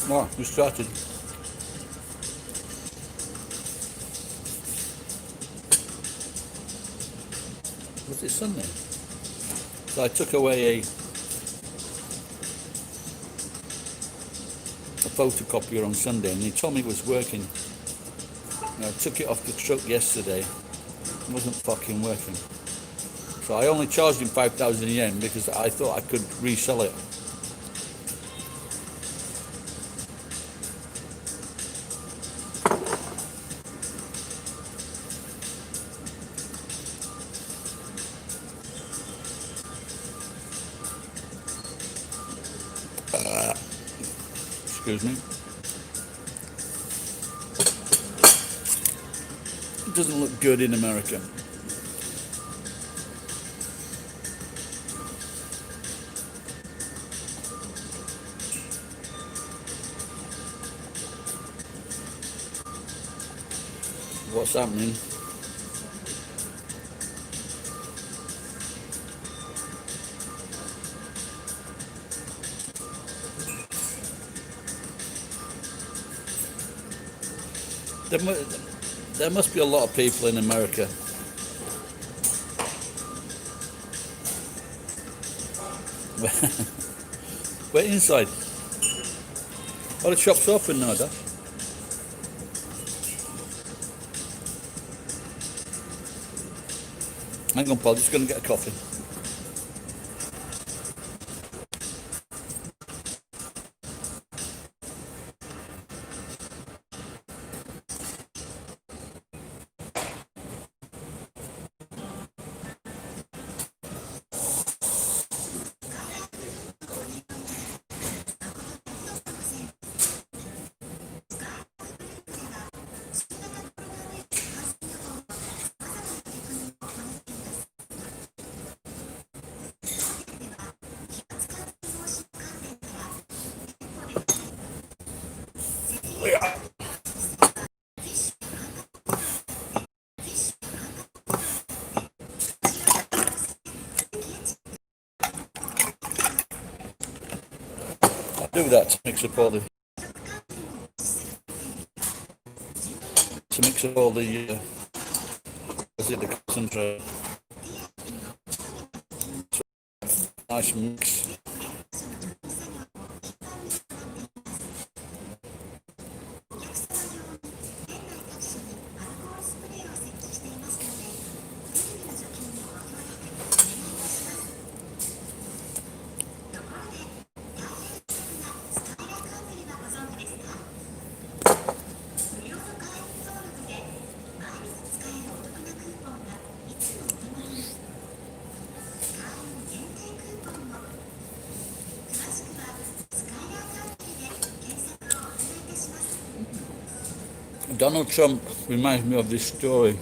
Oh, we started. Was it Sunday? So I took away a photocopier on Sunday and he told me it was working. And I took it off the truck yesterday. It wasn't fucking working. So I only charged him 5,000 yen because I thought I could resell it. Excuse me. It doesn't look good in America. What's happening? There must be a lot of people in America. We're inside. Oh, the shop's open now, Dad. Hang on, Paul, just going to get a coffee. I do that to mix up all the the concentrate. Nice mix. Donald Trump reminds me of this story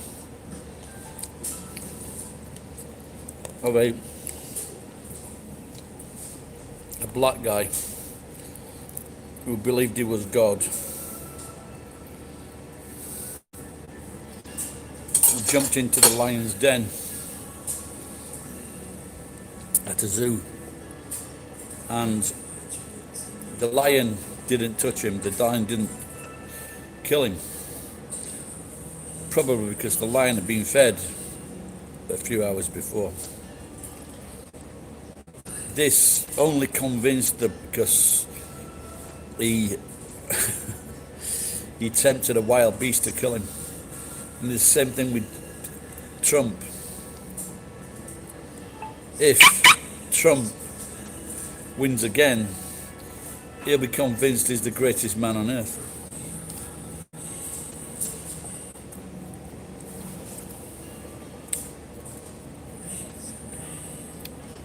of a black guy who believed he was God, who jumped into the lion's den at a zoo, and the lion didn't touch him, the lion didn't kill him, probably because the lion had been fed a few hours before. This only convinced them because he he tempted a wild beast to kill him. And the same thing with Trump. If Trump wins again, he'll be convinced he's the greatest man on earth.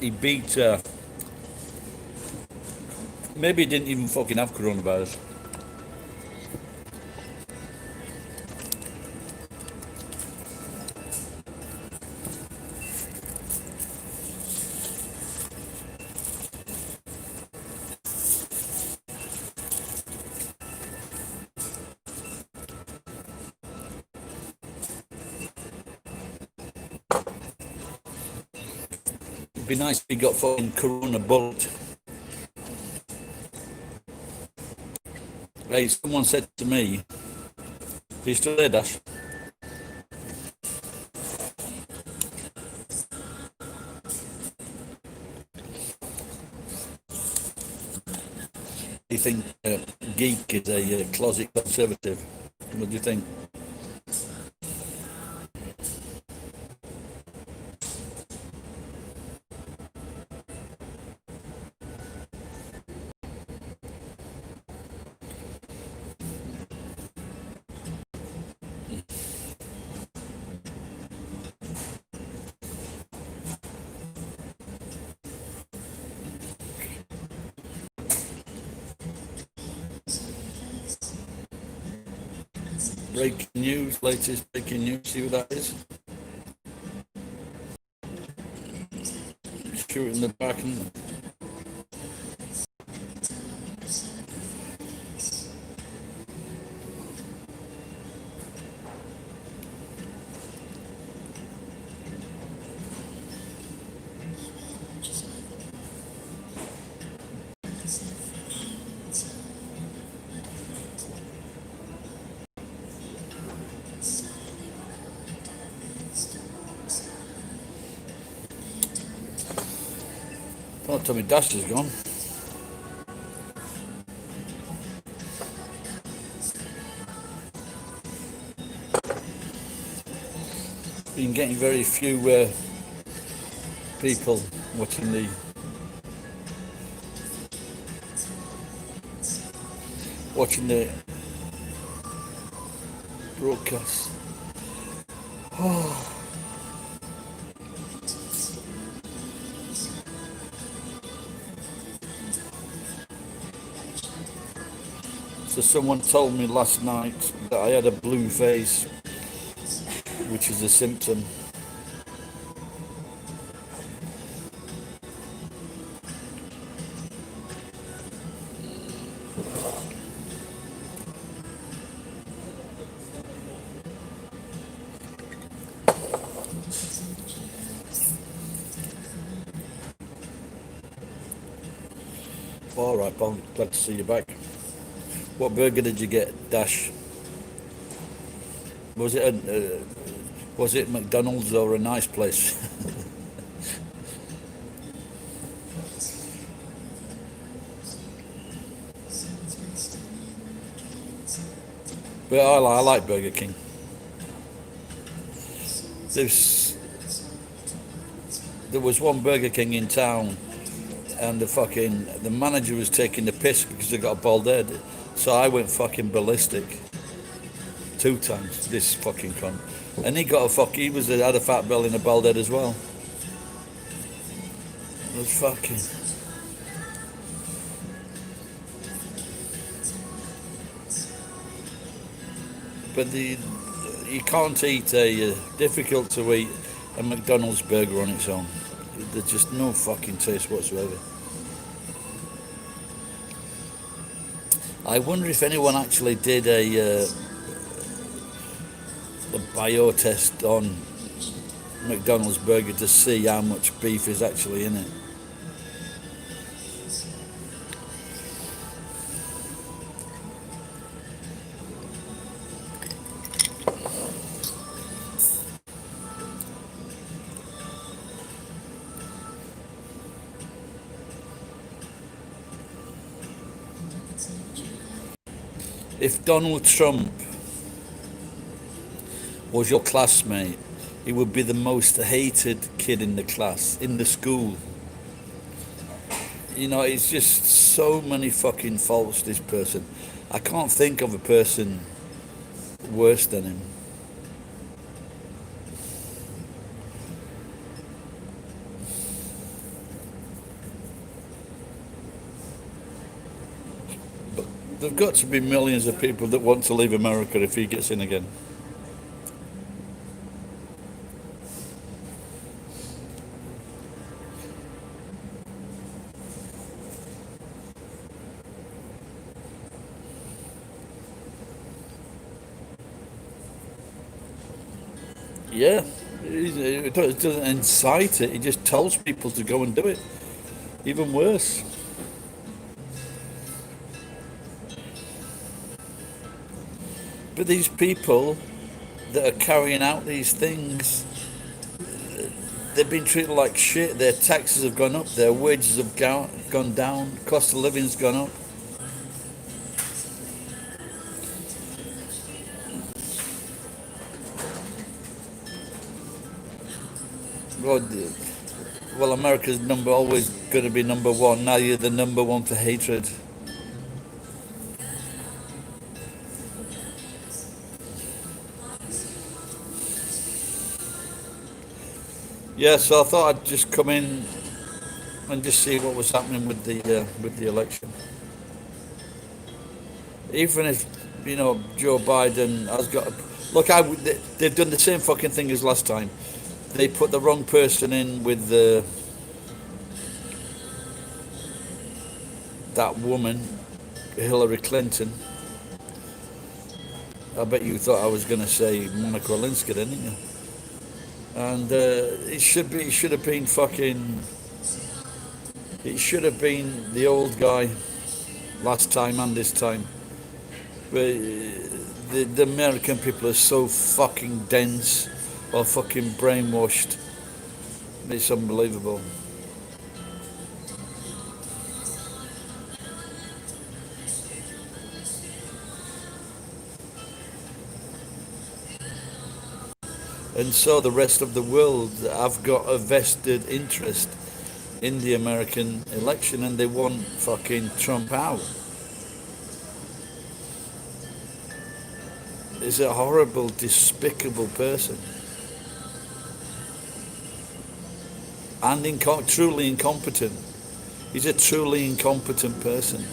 He beat, maybe he didn't even fucking have coronavirus. It'd be nice if he got fucking corona bullet. Hey, someone said to me, "Are you still there, Dash? Do you think Geek is a closet conservative? What do you think?" Breaking news, latest breaking news. See what that is? Shooting the back and don't tell me Dash is gone. Been getting very few people watching the broadcast. So someone told me last night that I had a blue face, which is a symptom. All right, Paul, glad to see you back. What burger did you get, Dash? Was it McDonald's or a nice place? But I like Burger King. There was one Burger King in town, and the manager was taking the piss because they got a bald head. So I went fucking ballistic 2 times. This fucking cunt, and he had a fat belly and a bald head as well. It was fucking. But you can't eat difficult to eat a McDonald's burger on its own. There's just no fucking taste whatsoever. I wonder if anyone actually did a bio test on McDonald's burger to see how much beef is actually in it. If Donald Trump was your classmate, he would be the most hated kid in the class, in the school. It's just so many fucking faults, this person. I can't think of a person worse than him. But there've got to be millions of people that want to leave America if he gets in again. Yeah, it doesn't incite it. He just tells people to go and do it. Even worse. But these people that are carrying out these things, they've been treated like shit. Their taxes have gone up, their wages have gone down, cost of living's gone up. Well, America's always going to be number one. Now you're the number one for hatred. Yeah, so I thought I'd just come in and just see what was happening with the election. Even if Joe Biden has got, look, they've done the same fucking thing as last time. They put the wrong person in with that woman, Hillary Clinton. I bet you thought I was going to say Monica Lewinsky, didn't you? And it should have been the old guy last time and this time. But the American people are so fucking dense or fucking brainwashed. It's unbelievable. And so the rest of the world have got a vested interest in the American election, and they want fucking Trump out. He's a horrible, despicable person. And truly incompetent. He's a truly incompetent person.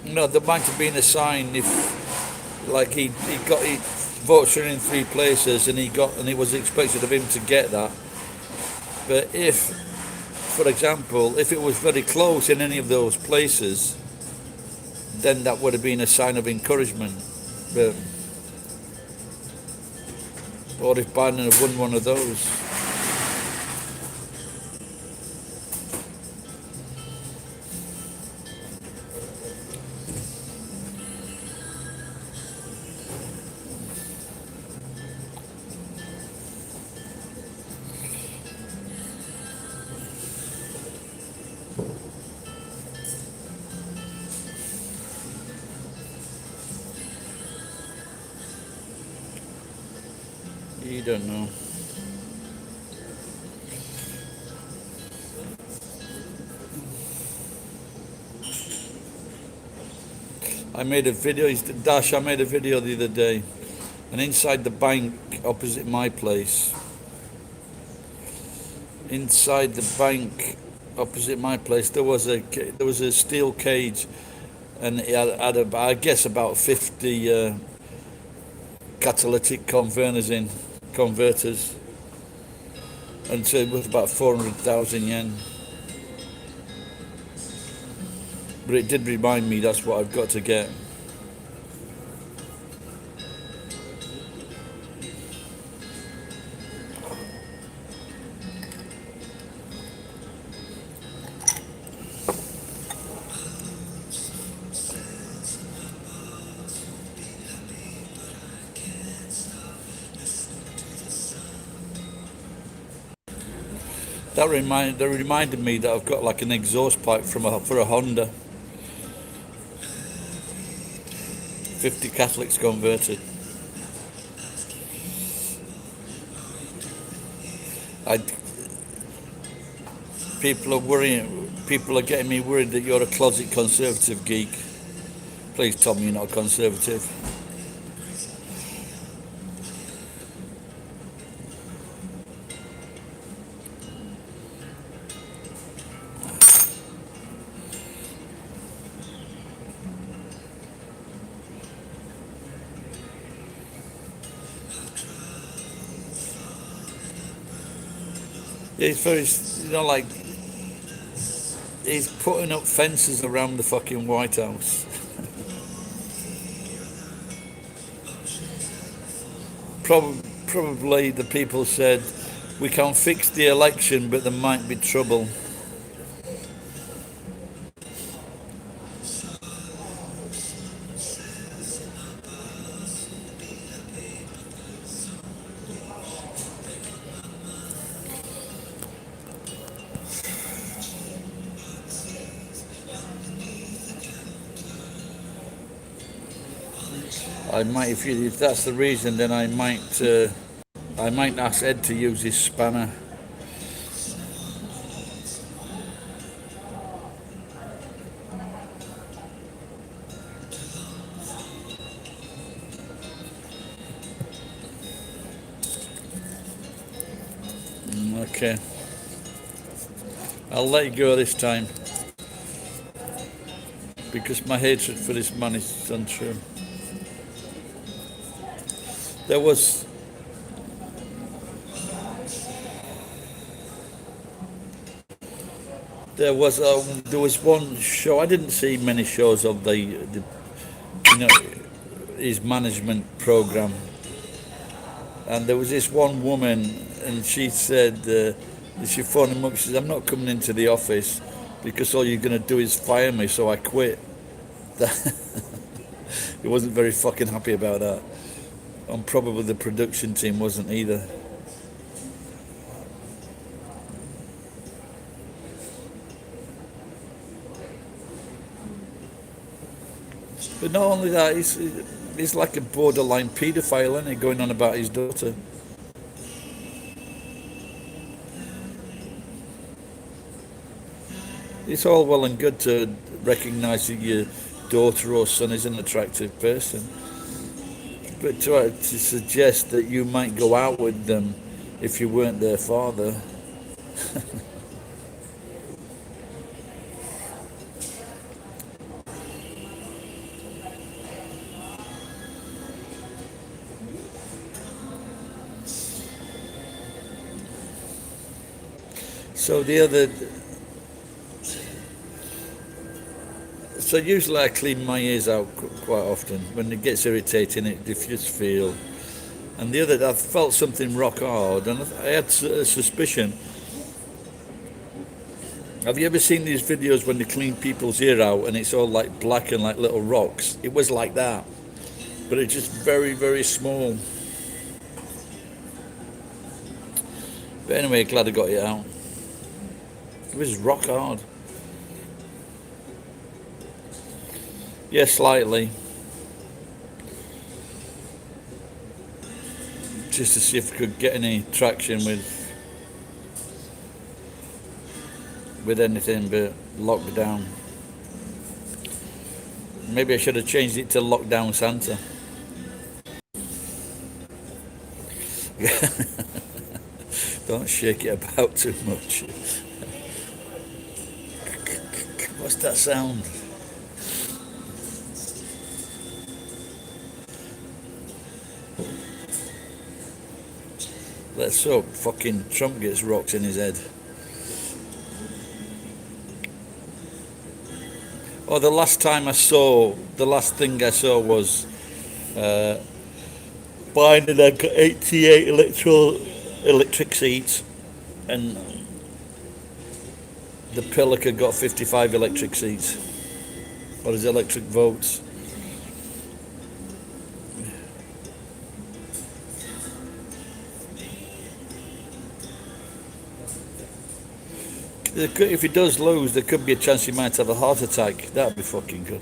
No, there might have been a sign if, like, he votes in 3 places, and it was expected of him to get that. But if, for example, if it was very close in any of those places, then that would have been a sign of encouragement. But, or if Biden had won one of those. You don't know. I made a video the other day, and inside the bank opposite my place, there was a steel cage, and it had I guess about 50 catalytic converters, and so it was about 400,000 yen. But it did remind me that's what I've got to get. That reminded me that I've got like an exhaust pipe for a Honda. 50 Catholics converted. People are getting me worried that you're a closet conservative geek. Please tell me you're not conservative. He's very, like, he's putting up fences around the fucking White House. Probably the people said, we can fix the election, but there might be trouble. I might, if that's the reason, then I might ask Ed to use his spanner. Okay, I'll let you go this time because my hatred for this man is untrue. There was one show. I didn't see many shows of the his management program, and there was this one woman, and she said she phoned him up. She said, "I'm not coming into the office because all you're going to do is fire me, so I quit." He wasn't very fucking happy about that, and probably the production team wasn't either. But not only that, he's like a borderline paedophile, isn't he, going on about his daughter? It's all well and good to recognise that your daughter or son is an attractive person, but to suggest that you might go out with them if you weren't their father. So usually I clean my ears out quite often. When it gets irritating, it diffuse feel. And the other, I felt something rock hard, and I had a suspicion. Have you ever seen these videos when they clean people's ear out and it's all like black and like little rocks? It was like that, but it's just very, very small. But anyway, glad I got it out. It was rock hard. Yeah, slightly. Just to see if we could get any traction with anything but lockdown. Maybe I should have changed it to Lockdown Santa. Don't shake it about too much. What's that sound? Let's hope fucking Trump gets rocks in his head. Oh, the last thing I saw was Biden had got 88 electric seats, and the Pillar got 55 electric seats, or his electric votes. If he does lose, there could be a chance he might have a heart attack. That'd be fucking good.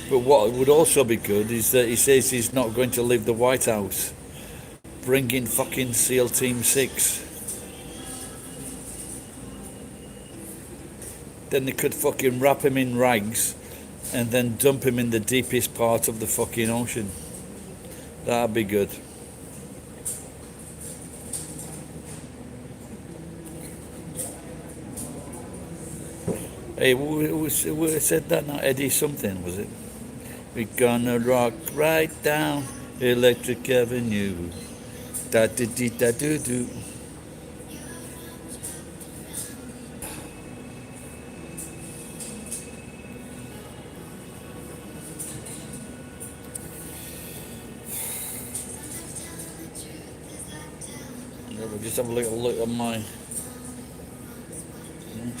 But what would also be good is that he says he's not going to leave the White House. Bring in fucking SEAL Team 6. Then they could fucking wrap him in rags and then dump him in the deepest part of the fucking ocean. That'd be good. Hey, who said that now? Eddie something, was it? We're gonna rock right down Electric Avenue. Da-da-dee-da-doo-doo. we'll just have a little look at my.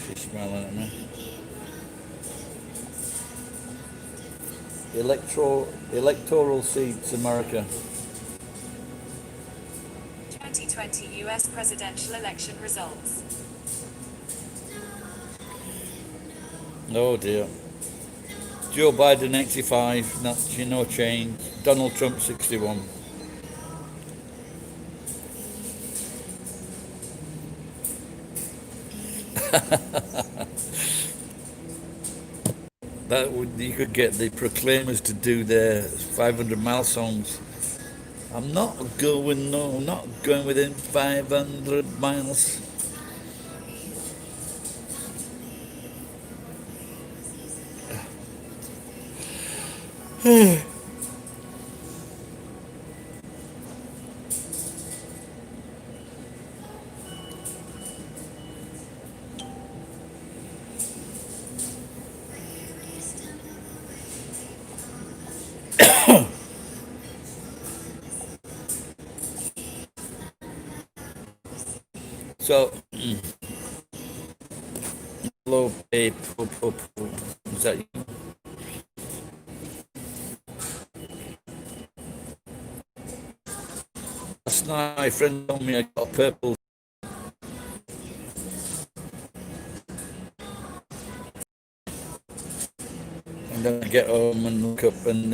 She's smiling at me. Electoral seats, America. 2020 US presidential election results. Oh dear. Joe Biden 85, no change. Donald Trump 61. You could get the Proclaimers to do their 500-mile songs. I'm not going, no, not going within 500 miles. So, hello, babe. Is that you? Last night, my friend told me I got a purple. And then I get home and look up and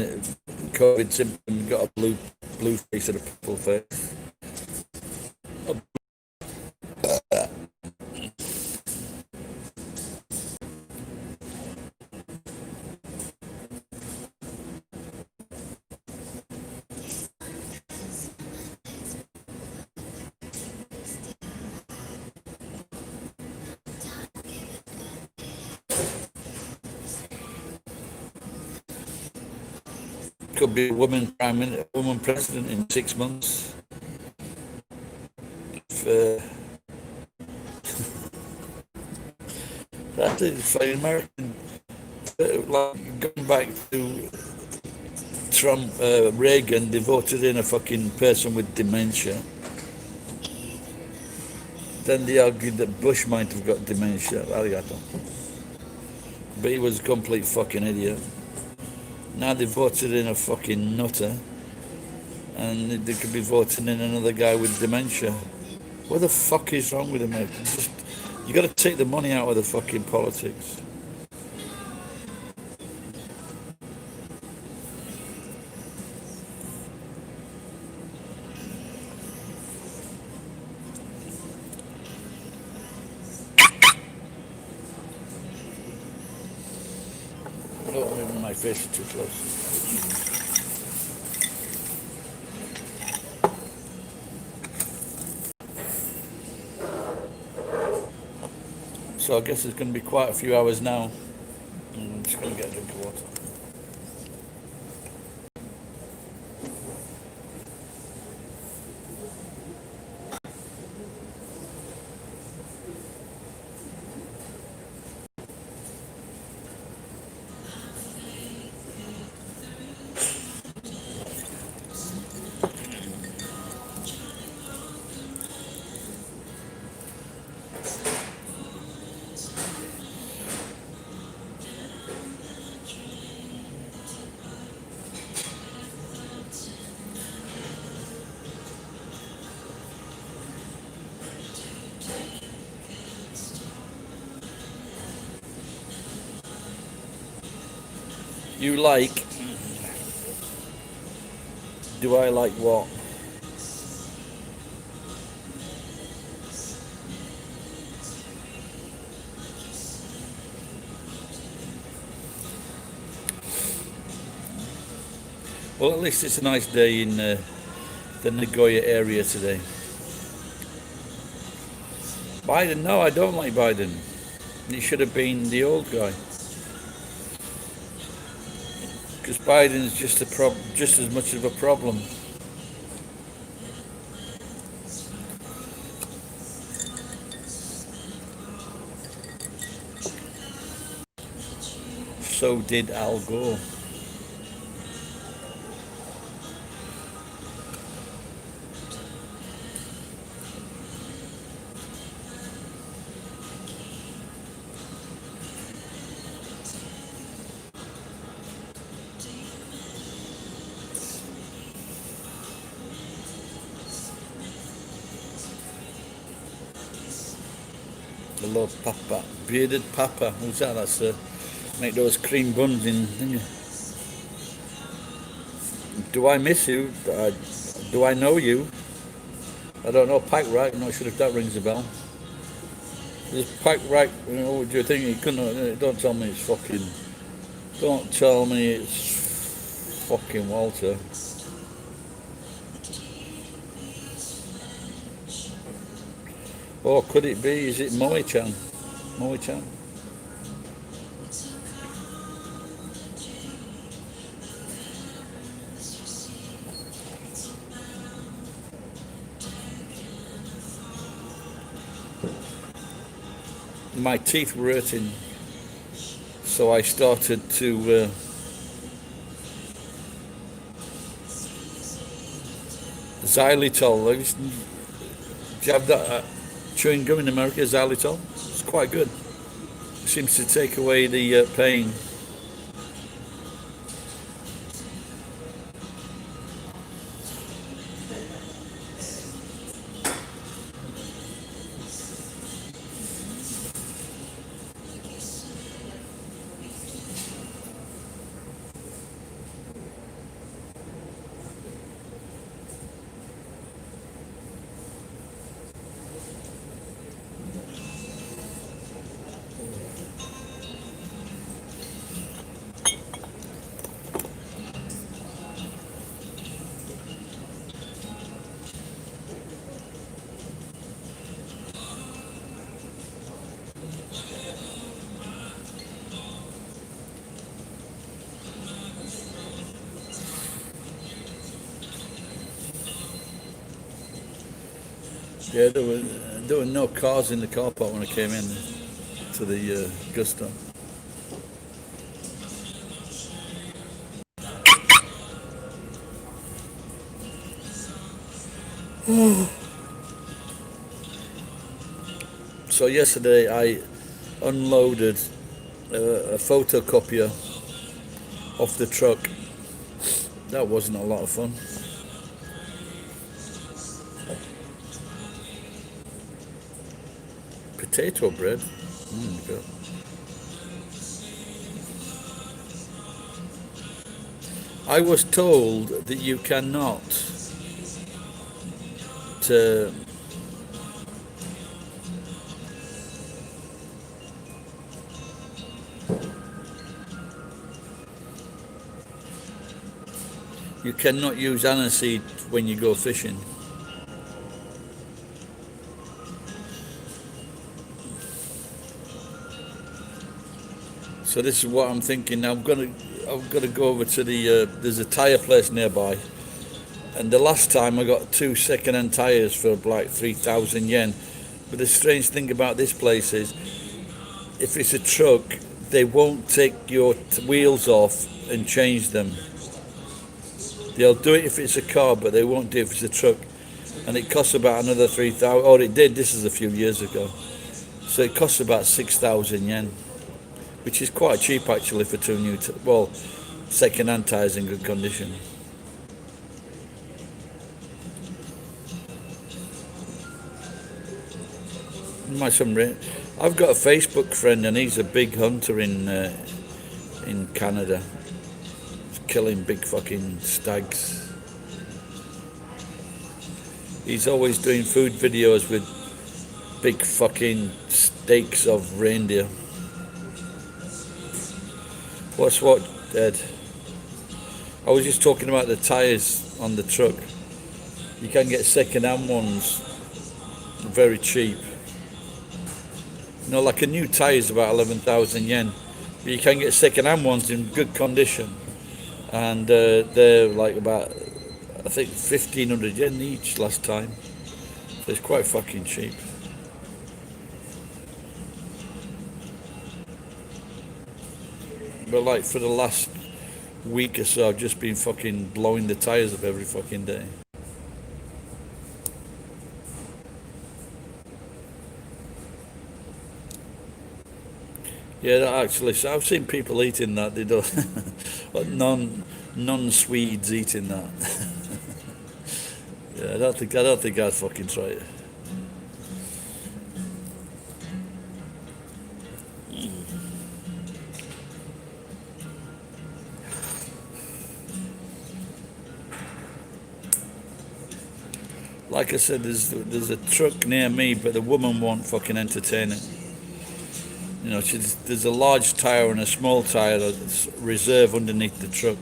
COVID symptom, got a blue face and a purple face. Could be a woman woman president in 6 months. That is for American. Like going back to Trump, Reagan, they voted in a fucking person with dementia. Then they argued that Bush might have got dementia. Arigato. But he was a complete fucking idiot. Now they voted in a fucking nutter, and they could be voting in another guy with dementia. What the fuck is wrong with America? You got to take the money out of the fucking politics. Oh, maybe my face is too close. So I guess it's going to be quite a few hours now. I'm just going to get a drink of water. You like? Do I like what? Well, at least it's a nice day in the Nagoya area today. Biden? No, I don't like Biden. He should have been the old guy. Because Biden's just just as much of a problem. So did Al Gore. Hello, Papa. Bearded Papa. Who's that? That's make those cream buns in, didn't you? Do I miss you? Do I know you? I don't know. Pack right. I'm not sure if that rings a bell. This Pack right. You know, do you think he couldn't? Don't tell me it's fucking. Don't tell me it's fucking Walter. Oh, could it be? Is it Moe-chan? Moe-chan? My teeth were hurting, so I started to xylitol. Do you have that chewing gum in America, xylitol? It's quite good. Seems to take away the pain. Yeah, there were no cars in the car park when I came in to the Gusto. So yesterday I unloaded a photocopier off the truck. That wasn't a lot of fun. Potato bread. God. I was told that you cannot you cannot use aniseed when you go fishing. So this is what I'm thinking. I'm gonna go over to the there's a tire place nearby, and the last time I got 2 second-hand tires for like 3,000 yen. But the strange thing about this place is, if it's a truck, they won't take your wheels off and change them. They'll do it if it's a car, but they won't do it if it's a truck. And it costs about another 3,000. Or it did. This is a few years ago. So it costs about 6,000 yen, which is quite cheap actually for 2 new, second-hand tires in good condition. I've got a Facebook friend, and he's a big hunter in Canada. He's killing big fucking stags. He's always doing food videos with big fucking steaks of reindeer. What's what, Ed? I was just talking about the tyres on the truck. You can get second-hand ones very cheap. You know, like a new tyre is about 11,000 yen. But you can get second-hand ones in good condition. And they're like about, I think, 1,500 yen each last time. So it's quite fucking cheap. But like for the last week or so, I've just been fucking blowing the tyres up every fucking day. Yeah, that actually. So I've seen people eating that. They don't. non-Swedes eating that. Yeah, I don't think I'd fucking try it. Like I said, there's a truck near me, but the woman won't fucking entertain it. You know, there's a large tire and a small tire that's reserve underneath the truck.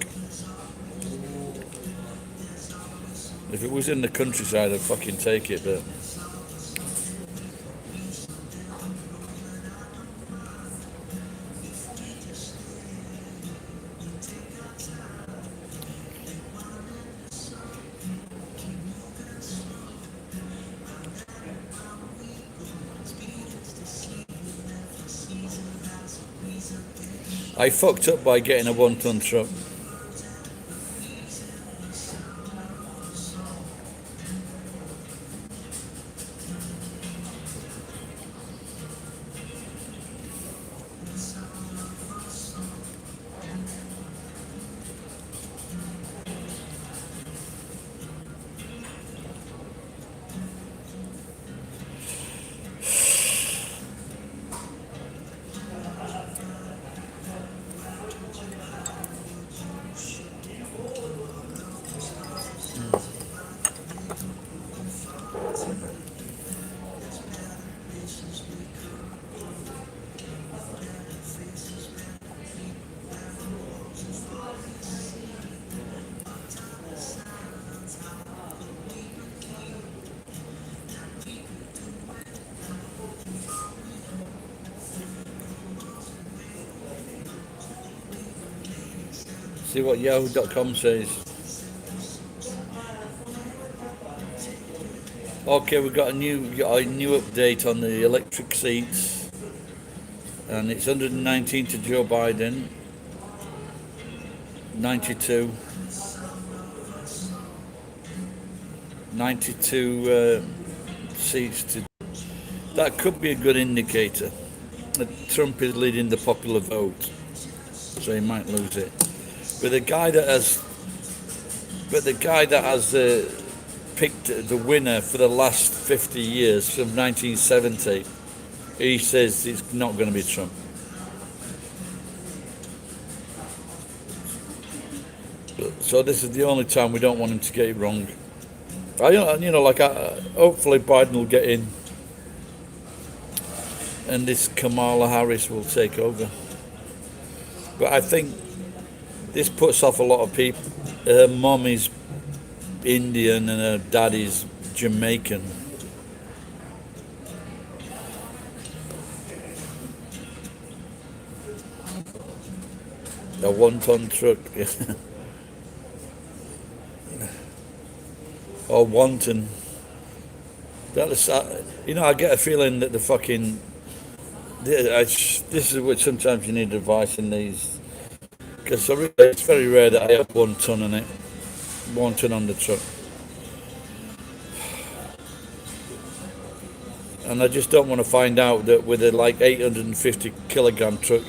If it was in the countryside, I'd fucking take it, but I fucked up by getting a 1-ton truck. See what Yahoo.com says. Okay, we've got a new update on the electric seats, and it's 119 to Joe Biden, 92 seats to. That could be a good indicator that Trump is leading the popular vote, so he might lose it. But the guy that has picked the winner for the last 50 years, from 1970, he says it's not going to be Trump. So this is the only time we don't want him to get it wrong. Hopefully Biden will get in, and this Kamala Harris will take over. But I think this puts off a lot of people. Her mum is Indian and her dad is Jamaican. A 1-ton truck. Or wanton. I get a feeling that the fucking. This is what sometimes you need advice in these. Because it's very rare that I have 1 ton on it. 1 ton on the truck. And I just don't want to find out that with a 850 kilogram truck,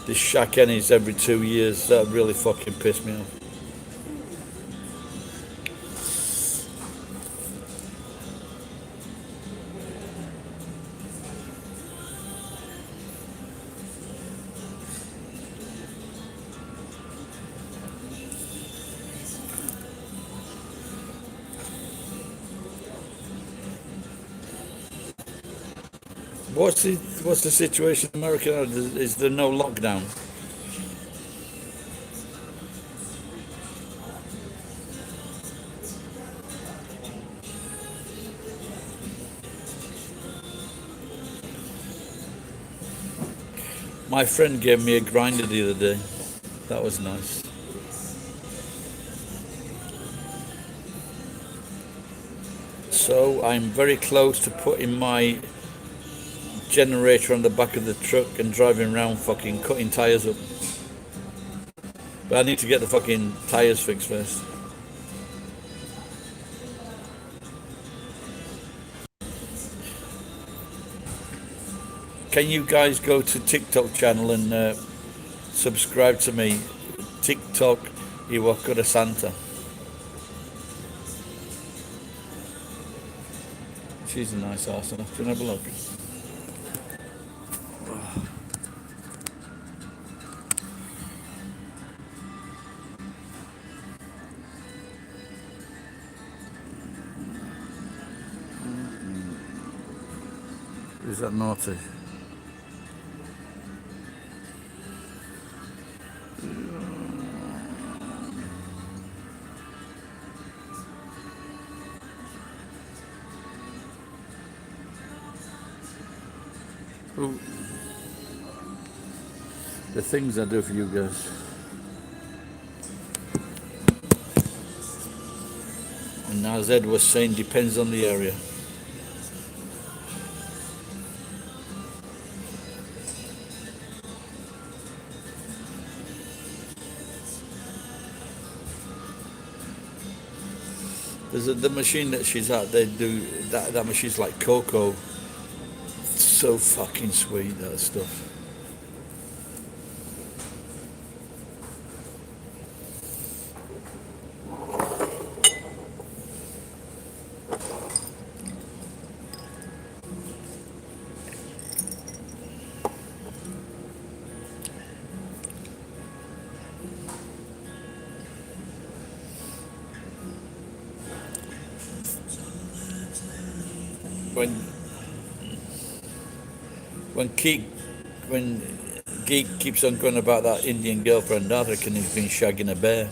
this shack ennies every 2 years. That really fucking pissed me off. What's the situation in America now? Is there no lockdown? My friend gave me a grinder the other day. That was nice. So I'm very close to putting my generator on the back of the truck and driving around fucking cutting tyres up. But I need to get the fucking tyres fixed first. Can you guys go to TikTok channel and subscribe to me? TikTok Iwakura Santa. She's a nice arse. Do you want to have a look? Who's that naughty? Who? The things I do for you guys. And as Ed was saying, depends on the area. The machine that she's at, they do that machine's like cocoa. It's so fucking sweet, that stuff. When when Keek when Geek keeps on going about that Indian girlfriend, I reckon he's been shagging a bear.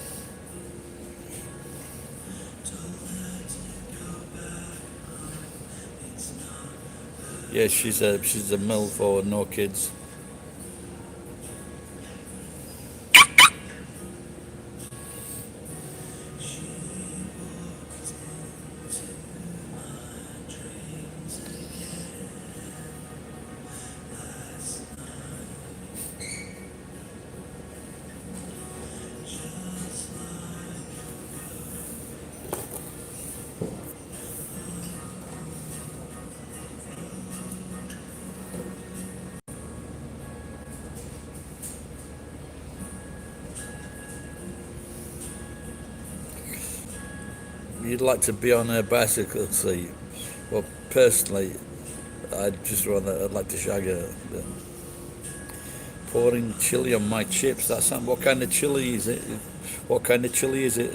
Yeah, she's a MILF or no kids. You'd like to be on her bicycle seat. Well, personally, I'd like to shag her. But pouring chili on my chips. What kind of chili is it? What kind of chili is it?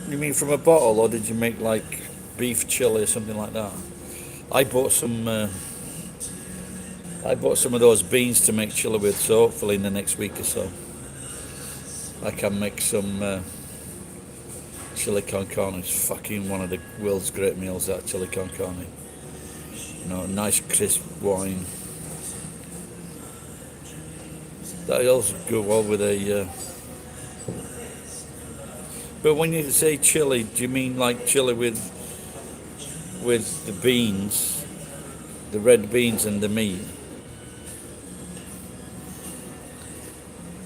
You mean from a bottle, or did you make like beef chili or something like that? I bought some. I bought some of those beans to make chili with, so hopefully in the next week or so, I can make some chili con carne. It's fucking one of the world's great meals, that chili con carne. You know, nice crisp wine. That also go well with a. But when you say chili, do you mean like chili with the beans, the red beans and the meat?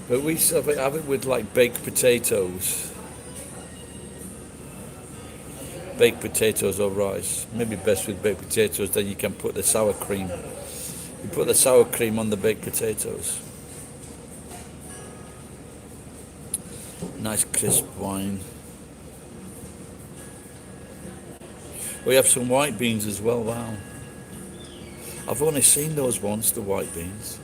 But we have it with like baked potatoes. Baked potatoes or rice. Maybe best with baked potatoes, then you can put the sour cream. You put the sour cream on the baked potatoes. Nice crisp wine. We have some white beans as well, wow. I've only seen those once, the white beans.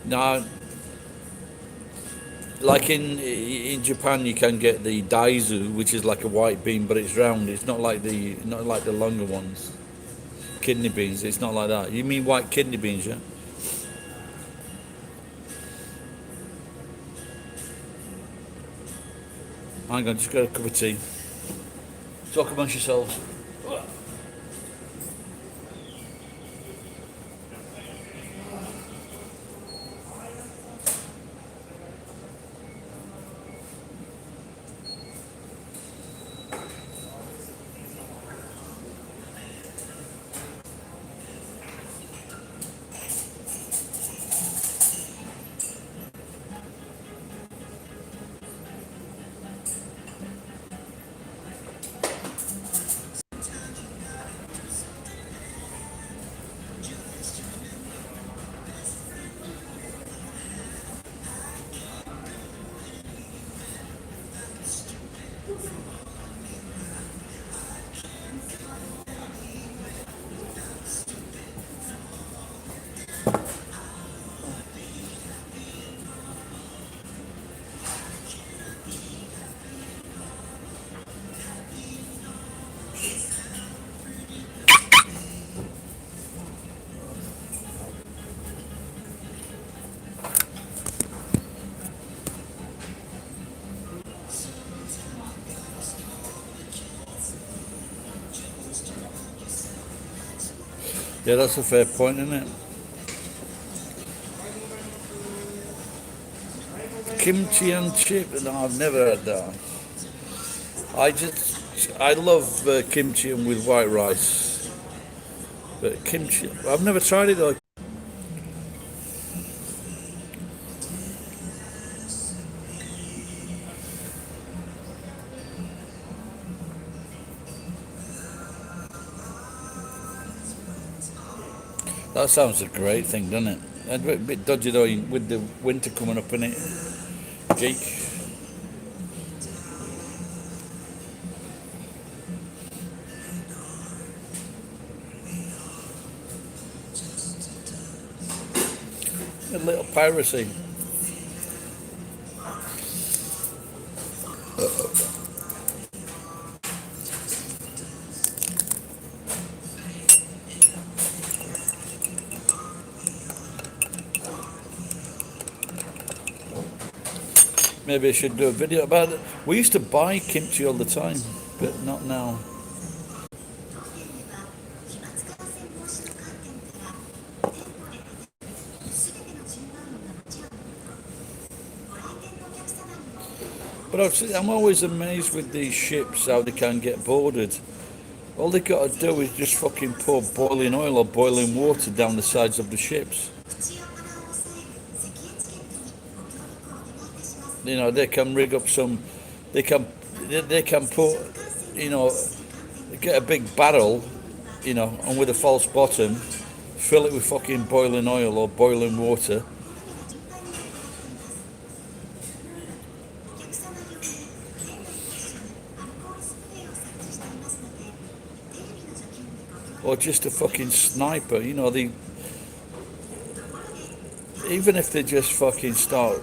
Now, like in Japan, you can get the daizu, which is like a white bean, but it's round. It's not like the longer ones. Kidney beans. It's not like that. You mean white kidney beans, yeah? Hang on, just got a cup of tea. Talk amongst yourselves. Yeah, that's a fair point, isn't it? Kimchi and chip? No, I've never had that. I love kimchi and with white rice. But kimchi, I've never tried it though. That sounds a great thing, doesn't it? A bit dodgy though with the winter coming up in it. Jake. A little piracy. Maybe I should do a video about it. We used to buy kimchi all the time, but not now. But I'm always amazed with these ships how they can get boarded. All they got to do is just fucking pour boiling oil or boiling water down the sides of the ships. You know, they can rig up some, they can put, you know, get a big barrel, you know, and with a false bottom, fill it with fucking boiling oil or boiling water. Or just a fucking sniper, you know, even if they just fucking start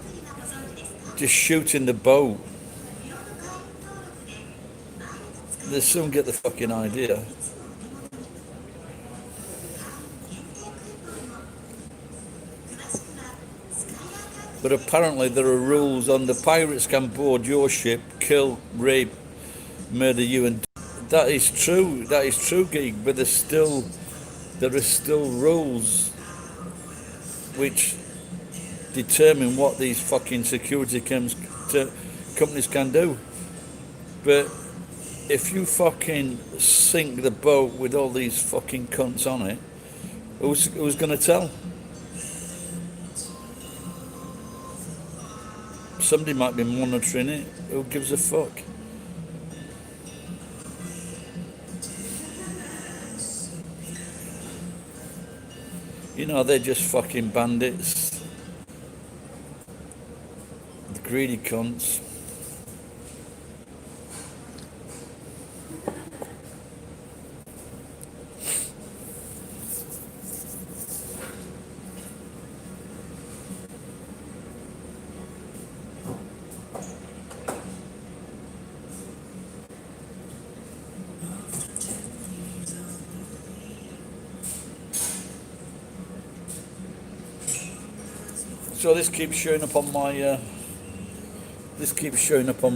just shooting the boat, they soon get the fucking idea. But apparently there are rules on the pirates can board your ship, kill, rape, murder you, and that is true, Geek, but there are still rules which determine what these fucking security companies can do. But if you fucking sink the boat with all these fucking cunts on it, who's gonna tell? Somebody might be monitoring it. Who gives a fuck? You know, they're just fucking bandits. The greedy cunts. So this keeps showing up on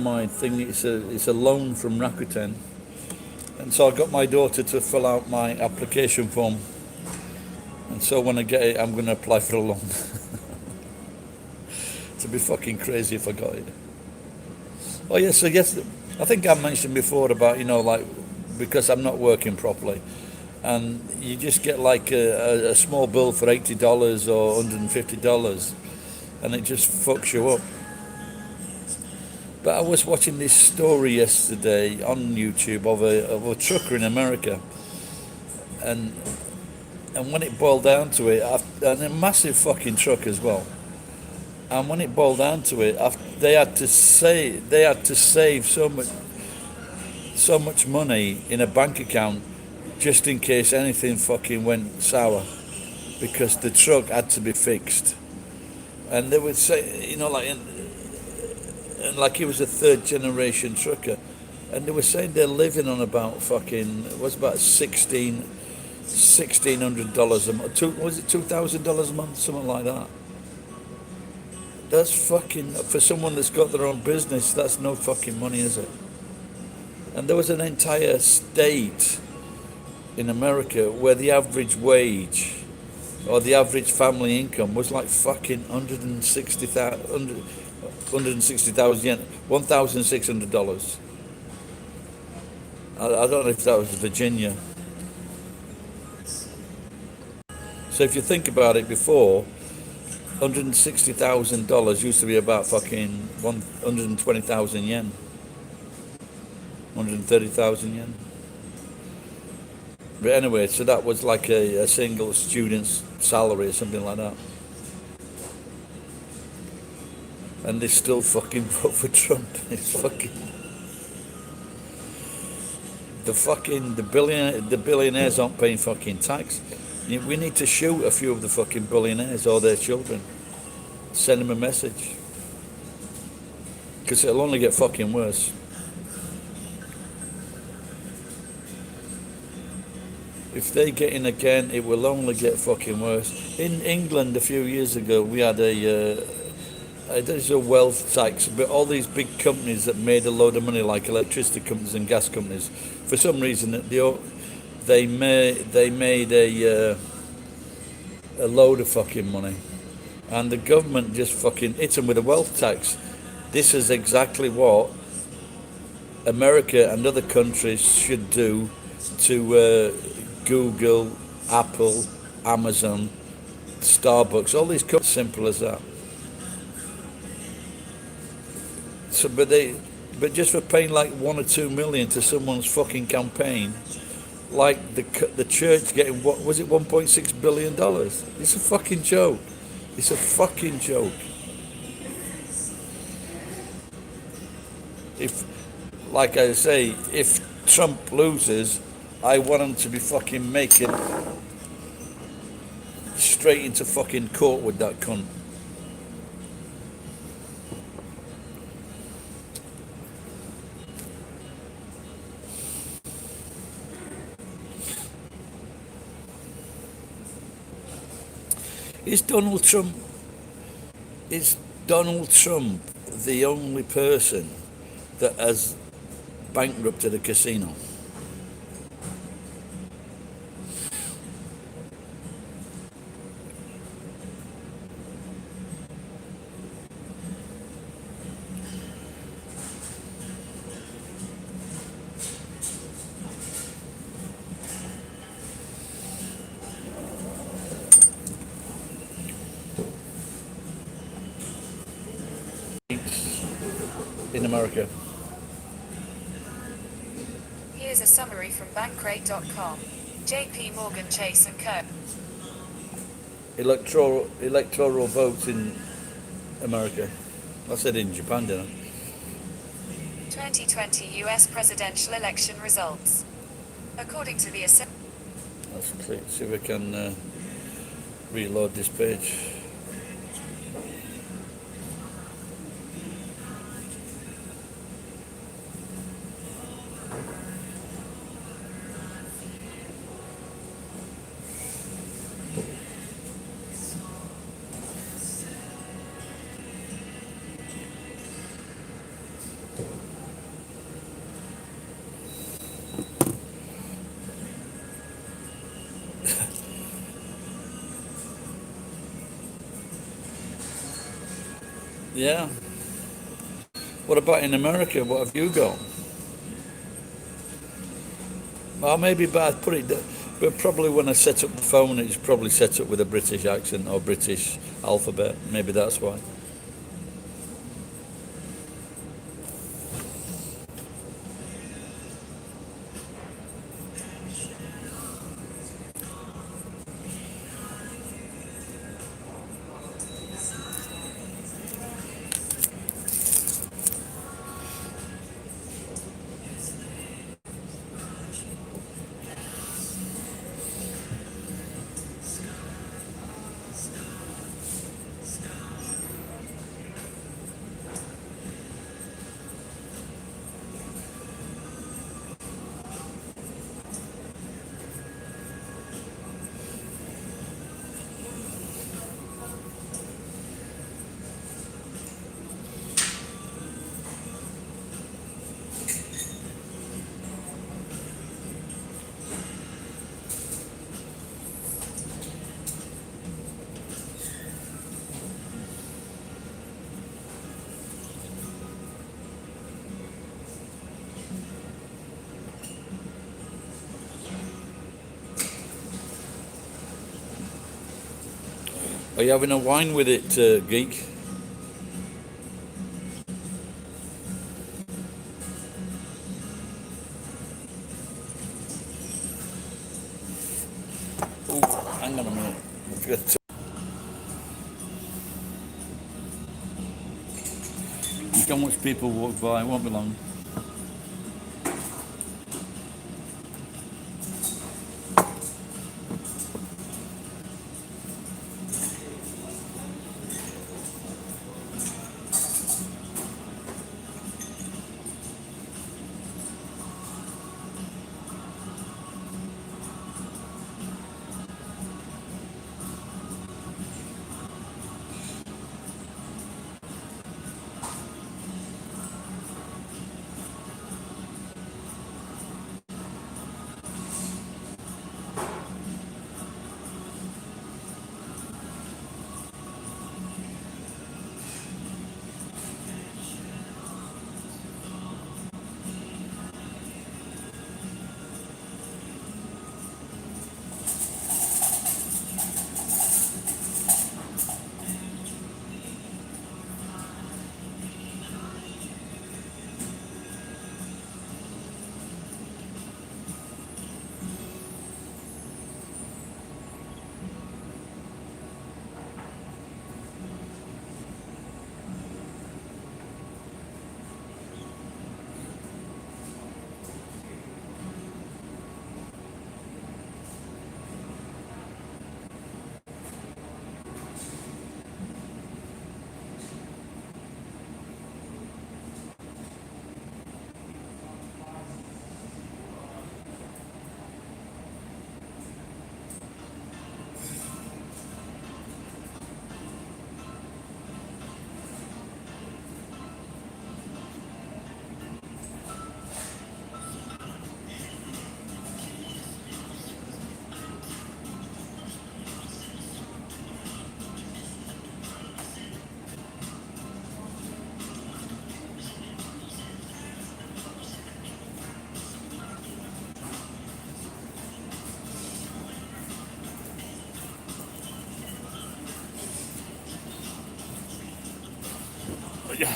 my thing. It's a loan from Rakuten, and so I got my daughter to fill out my application form, and so when I get it, I'm going to apply for a loan. To be fucking crazy if I got it. Oh yes, so yes, I think I mentioned before about, you know, like, because I'm not working properly, and you just get like a small bill for $80 or $150. And it just fucks you up. But I was watching this story yesterday on YouTube of a trucker in America, and when it boiled down to it, and a massive fucking truck as well. And when it boiled down to it, they had to save so much money in a bank account just in case anything fucking went sour, because the truck had to be fixed. And they would say, you know, like he was a third generation trucker, and they were saying they're living on about fucking, it was about $1,600 a month. Was it $2,000 a month, something like that? That's fucking, for someone that's got their own business, that's no fucking money, is it? And there was an entire state in America where the average wage or the average family income was like fucking 160,000 yen, $1,600. I don't know if that was Virginia. So if you think about it, before, $160,000 used to be about fucking 120,000 yen, 130,000 yen. But anyway, so that was like a single student's salary or something like that. And they still fucking vote for Trump. It's fucking the billionaires aren't paying fucking tax. We need to shoot a few of the fucking billionaires or their children. Send them a message. Because it'll only get fucking worse. If they get in again, it will only get fucking worse. In England a few years ago, we had there's a wealth tax, but all these big companies that made a load of money, like electricity companies and gas companies, for some reason they made a load of fucking money, and the government just fucking hit them with a wealth tax. This is exactly what America and other countries should do to Google, Apple, Amazon, Starbucks, all these companies. Simple as that. So, but just for paying like 1 or 2 million to someone's fucking campaign, like the church getting, what was it, $1.6 billion? It's a fucking joke. It's a fucking joke. If, like I say, if Trump loses, I want him to be fucking making straight into fucking court with that cunt. Is Donald Trump the only person that has bankrupted a casino? In America. Here's a summary from Bankrate.com. JP Morgan Chase & Co. Electoral votes in America. I said in Japan, didn't I? 2020 US presidential election results. According to the Let's see if we can reload this page. Yeah. What about in America? What have you got? Well, maybe bad put it, but probably when I set up the phone, it's probably set up with a British accent or British alphabet. Maybe that's why. Are you having a wine with it, geek? Oh, hang on a minute. I forgot to... Look how much people walk by. It won't be long. Yeah.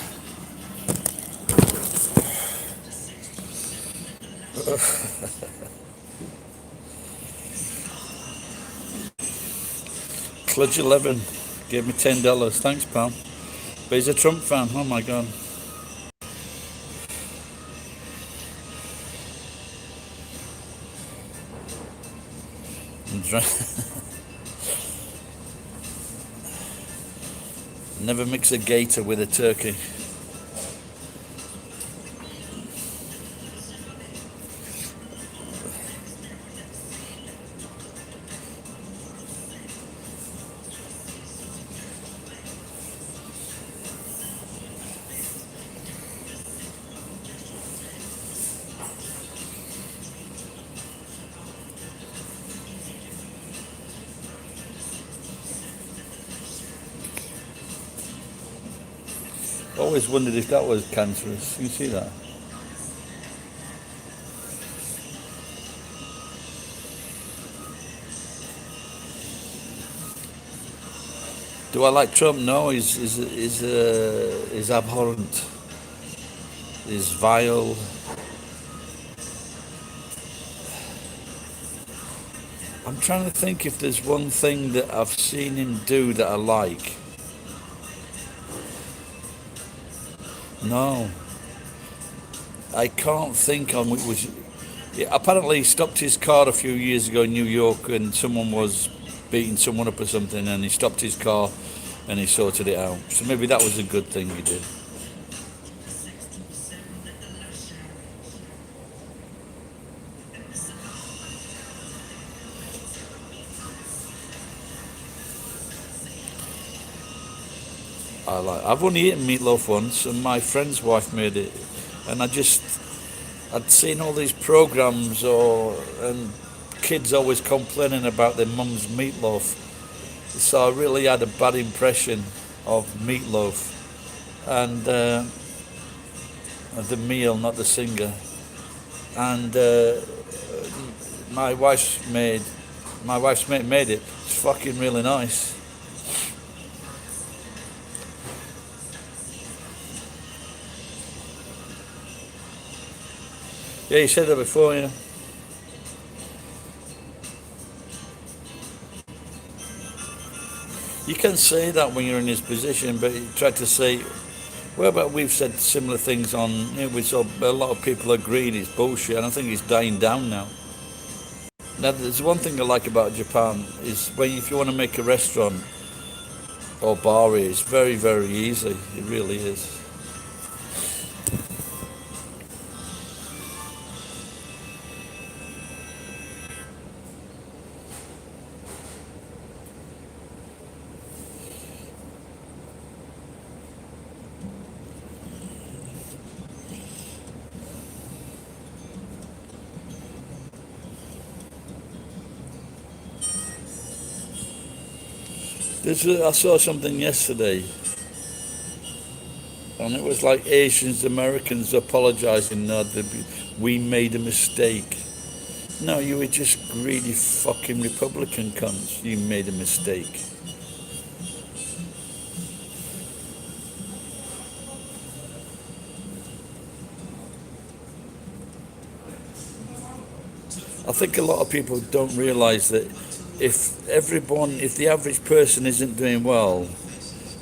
Cludge 11 gave me $10. Thanks, pal. But he's a Trump fan. Oh my god. Never mix a gator with a turkey. Always wondered if that was cancerous. You see that? Do I like Trump? No, he's abhorrent. He's vile. I'm trying to think if there's one thing that I've seen him do that I like. No, I can't think on which was. Yeah, apparently, he stopped his car a few years ago in New York, and someone was beating someone up or something, and he stopped his car, and he sorted it out. So maybe that was a good thing he did. I've only eaten meatloaf once, and my friend's wife made it, and I'd seen all these programs, and kids always complaining about their mum's meatloaf, so I really had a bad impression of meatloaf, and the meal, not the singer, and my wife's mate made it. It's fucking really nice. Yeah, you said that before, yeah. You can say that when you're in his position, but you try to say, well, but we've said similar things on, we saw a lot of people agreed it's bullshit, and I think it's dying down now. Now, there's one thing I like about Japan is when if you want to make a restaurant or bar, it's very, very easy. It really is. I saw something yesterday, and it was like Asians, Americans apologizing. No, we made a mistake. No, you were just greedy fucking Republican cunts. You made a mistake. I think a lot of people don't realize that if the average person isn't doing well,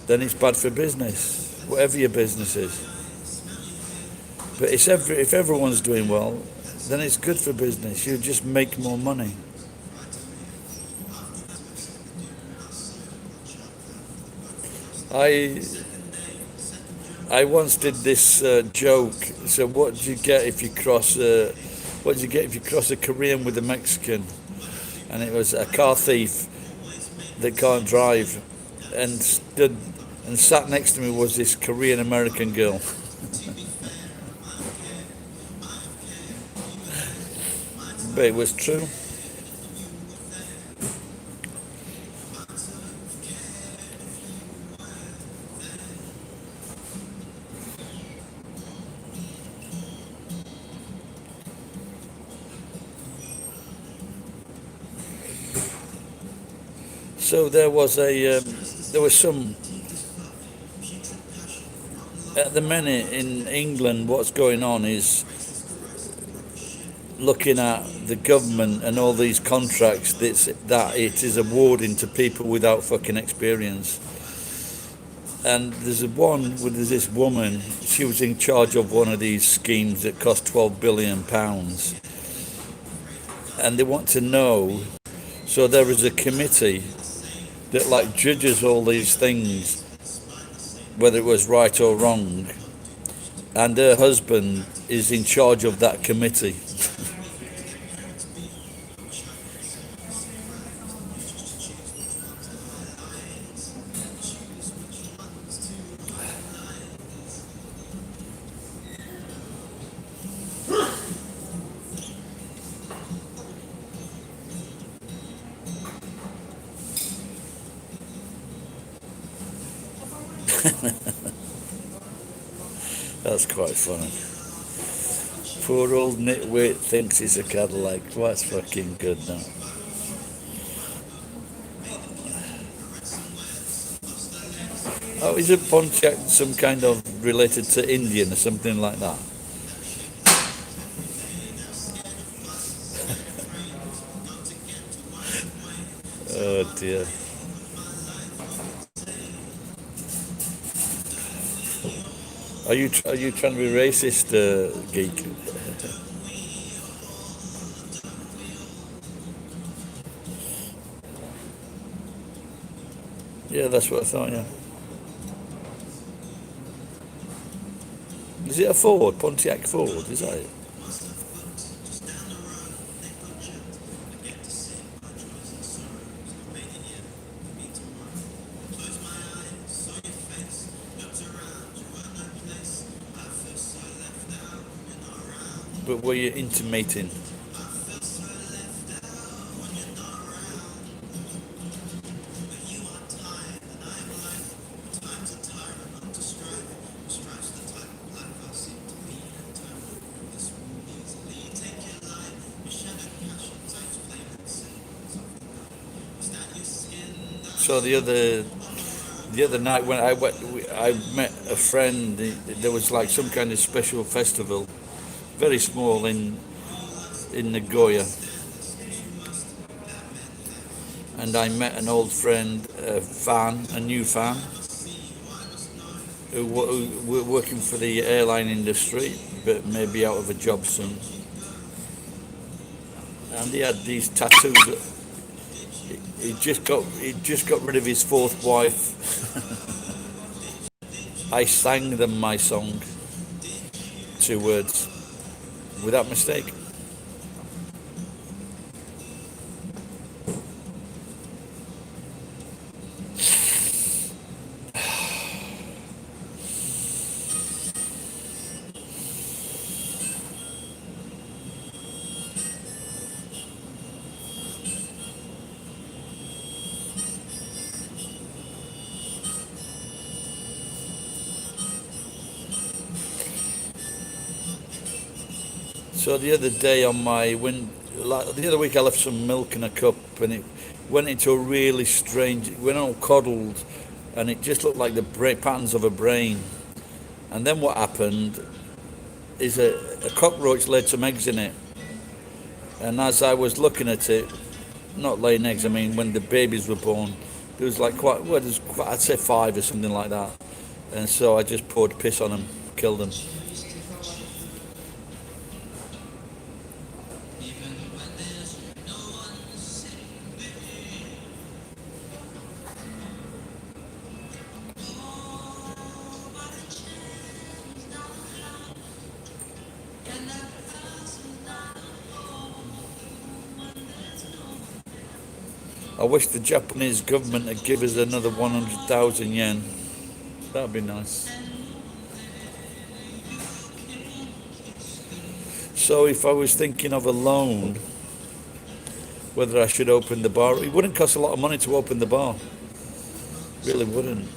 then it's bad for business, whatever your business is. But if everyone's doing well, then it's good for business. You just make more money. I I once did this joke. So what do you get if you cross? What do you get if you cross a Korean with a Mexican? And it was a car thief that can't drive, and stood and sat next to me was this Korean American girl. But it was true. So there was some at the minute in England. What's going on is looking at the government and all these contracts that it is awarding to people without fucking experience. And there's this woman. She was in charge of one of these schemes that cost £12 billion, and they want to know. So there is a committee that like judges all these things, whether it was right or wrong, and her husband is in charge of that committee. That's quite funny. Poor old nitwit thinks it's a Cadillac. Well, that's fucking good now. Oh, isn't Pontiac some kind of related to Indian or something like that? Oh dear. Are you trying to be racist, geek? Yeah, that's what I thought. Yeah. Is it a Ford? Pontiac Ford? Is that it? But were you intimating? So the other night when I met a friend. There was like some kind of special festival, very small in Nagoya. And I met an old friend, a new fan, who were working for the airline industry, but maybe out of a job soon. And he had these tattoos. He just got rid of his fourth wife. I sang them my song, 2 words, without mistake. So the other day the other week I left some milk in a cup and it went into a really strange, it went all coddled and it just looked like the patterns of a brain. And then what happened is a cockroach laid some eggs in it. And as I was looking at it, not laying eggs, I mean when the babies were born, there was like I'd say 5 or something like that. And so I just poured piss on them, killed them. I wish the Japanese government would give us another 100,000 yen. That'd be nice. So if I was thinking of a loan, whether I should open the bar, it wouldn't cost a lot of money to open the bar. Really wouldn't.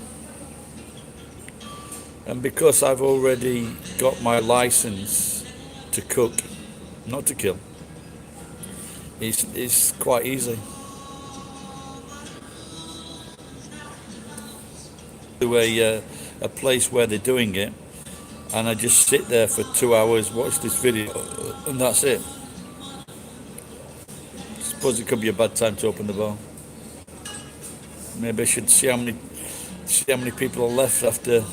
And because I've already got my license to cook, not to kill, it's quite easy. To a place where they're doing it, and I just sit there for 2 hours, watch this video, and that's it. Suppose it could be a bad time to open the bar. Maybe I should see how many people are left after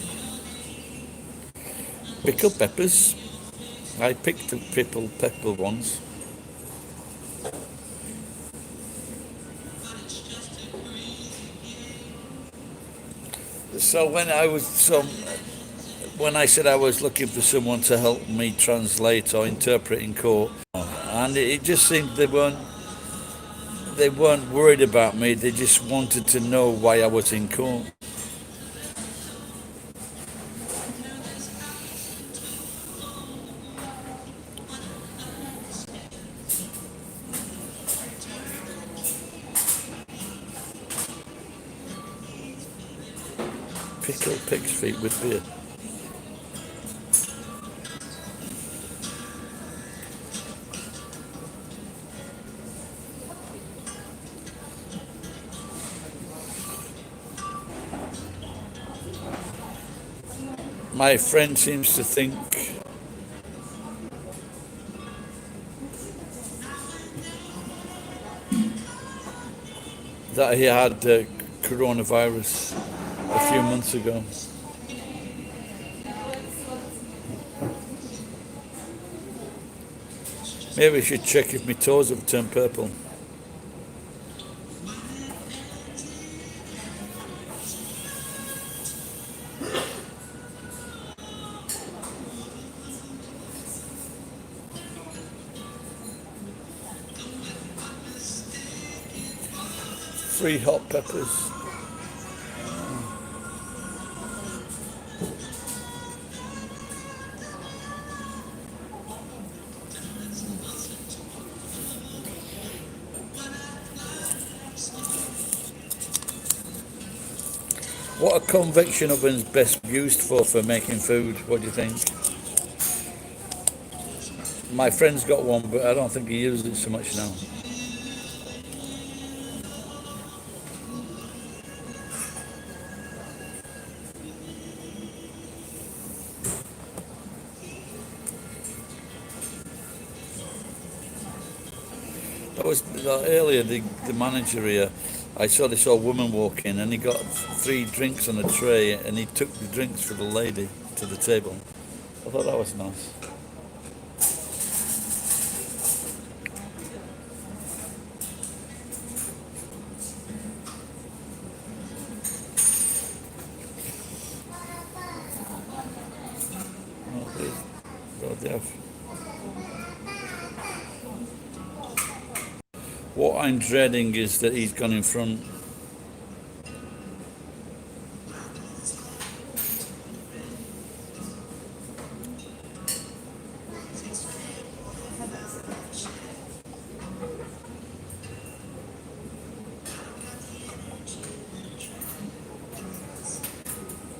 pickled peppers. I picked the pickled ones. So when I said I was looking for someone to help me translate or interpret in court, and it just seemed they weren't worried about me. They just wanted to know why I was in court. Pickled pig's feet with beer. My friend seems to think that he had coronavirus a few months ago. Maybe I should check if my toes have turned purple. Three hot peppers. What are convection ovens best used for making food? What do you think? My friend's got one, but I don't think he uses it so much now. I was earlier, the manager here, I saw this old woman walk in and he got 3 drinks on a tray and he took the drinks for the lady to the table. I thought that was nice. What I'm dreading is that he's gone in front.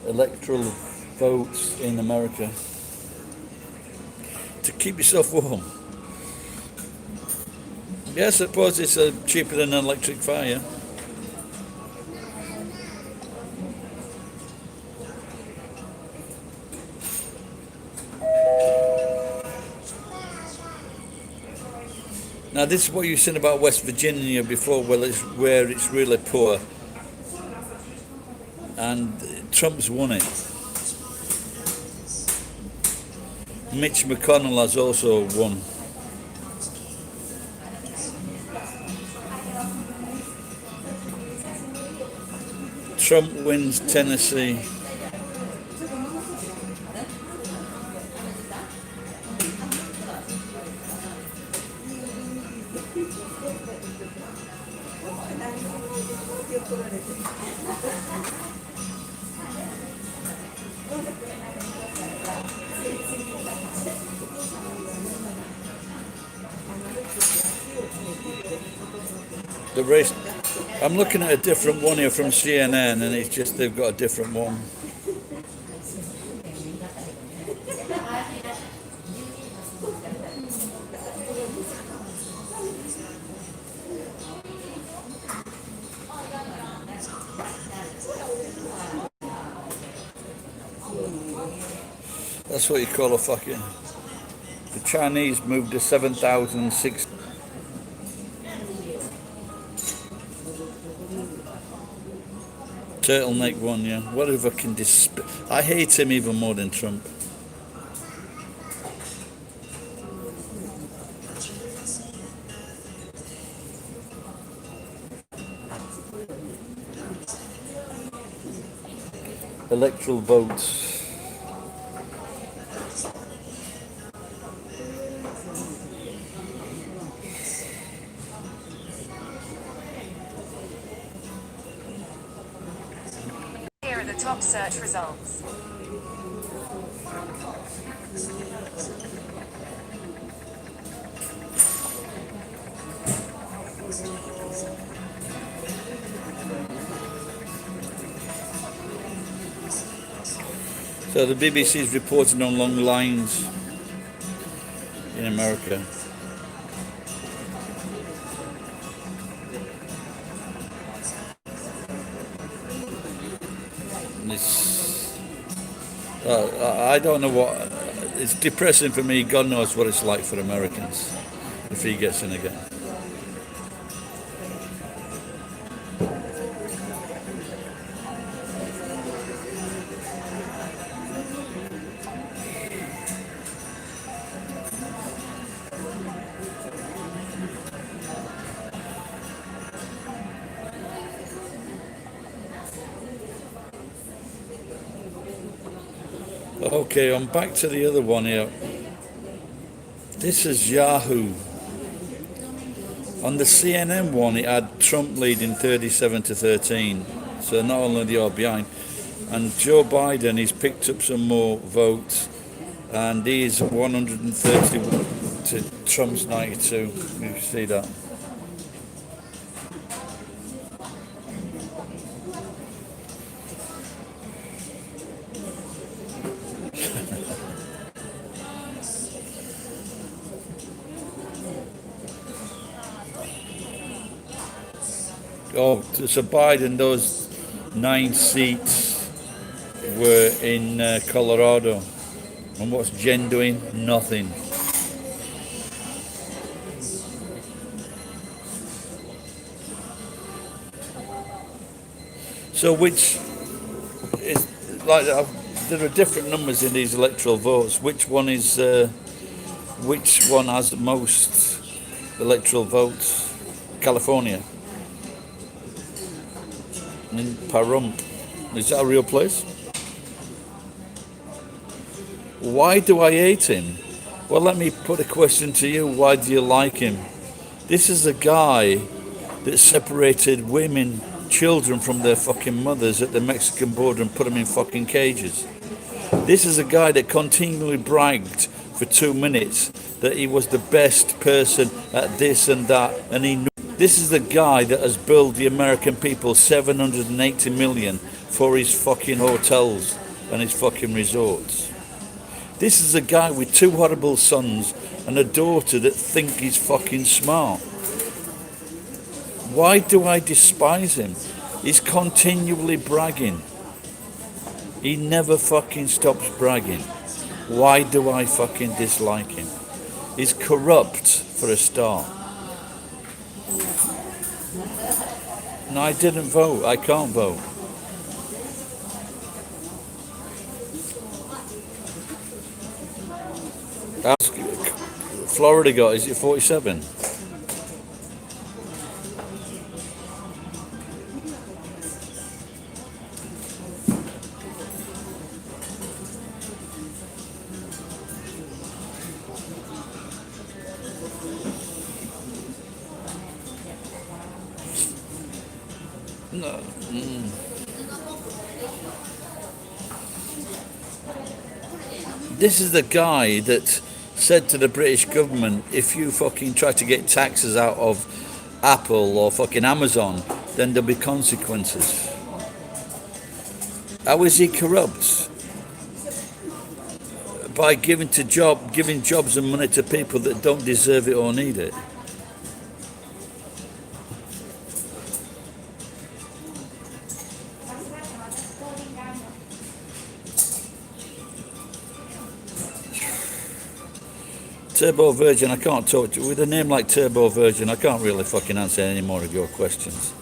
Electoral votes in America to keep yourself warm. Yes, I suppose it's cheaper than an electric fire. Now, this is what you said about West Virginia before, well, it's where it's really poor. And Trump's won it. Mitch McConnell has also won. Trump wins Tennessee. The race. I'm looking at a different one here from CNN, and it's just they've got a different one. That's what you call a fucking. The Chinese moved to 7,006. Turtleneck one, yeah. Whatever can I hate him even more than Trump. Electoral votes. Here are the top search results. So the BBC is reporting on long lines in America. I don't know what. It's depressing for me. God knows what it's like for Americans if he gets in again. Okay, I'm back to the other one here. This is Yahoo. On the CNN one, it had Trump leading 37-13. So not only they are behind. And Joe Biden, he's picked up some more votes. And he's 130 to Trump's 92. You can see that. Oh, so Biden, those 9 seats were in Colorado. And what's Jen doing? Nothing. So which is like there are different numbers in these electoral votes. Which one has the most electoral votes? California. In Pahrump. Is that a real place? Why do I hate him? Well, let me put a question to you. Why do you like him? This is a guy that separated women, children from their fucking mothers at the Mexican border and put them in fucking cages. This is a guy that continually bragged for 2 minutes that he was the best person at this and that, and he knew. This is the guy that has billed the American people 780 million for his fucking hotels and his fucking resorts. This is a guy with 2 horrible sons and a daughter that think he's fucking smart. Why do I despise him? He's continually bragging. He never fucking stops bragging. Why do I fucking dislike him? He's corrupt for a start. No, I didn't vote. I can't vote. Ask Florida got, is it 47? No. This is the guy that said to the British government, if you fucking try to get taxes out of Apple or fucking Amazon, then there'll be consequences. How is he corrupt? By giving jobs and money to people that don't deserve it or need it. Turbo Virgin, I can't talk to you. With a name like Turbo Virgin, I can't really fucking answer any more of your questions.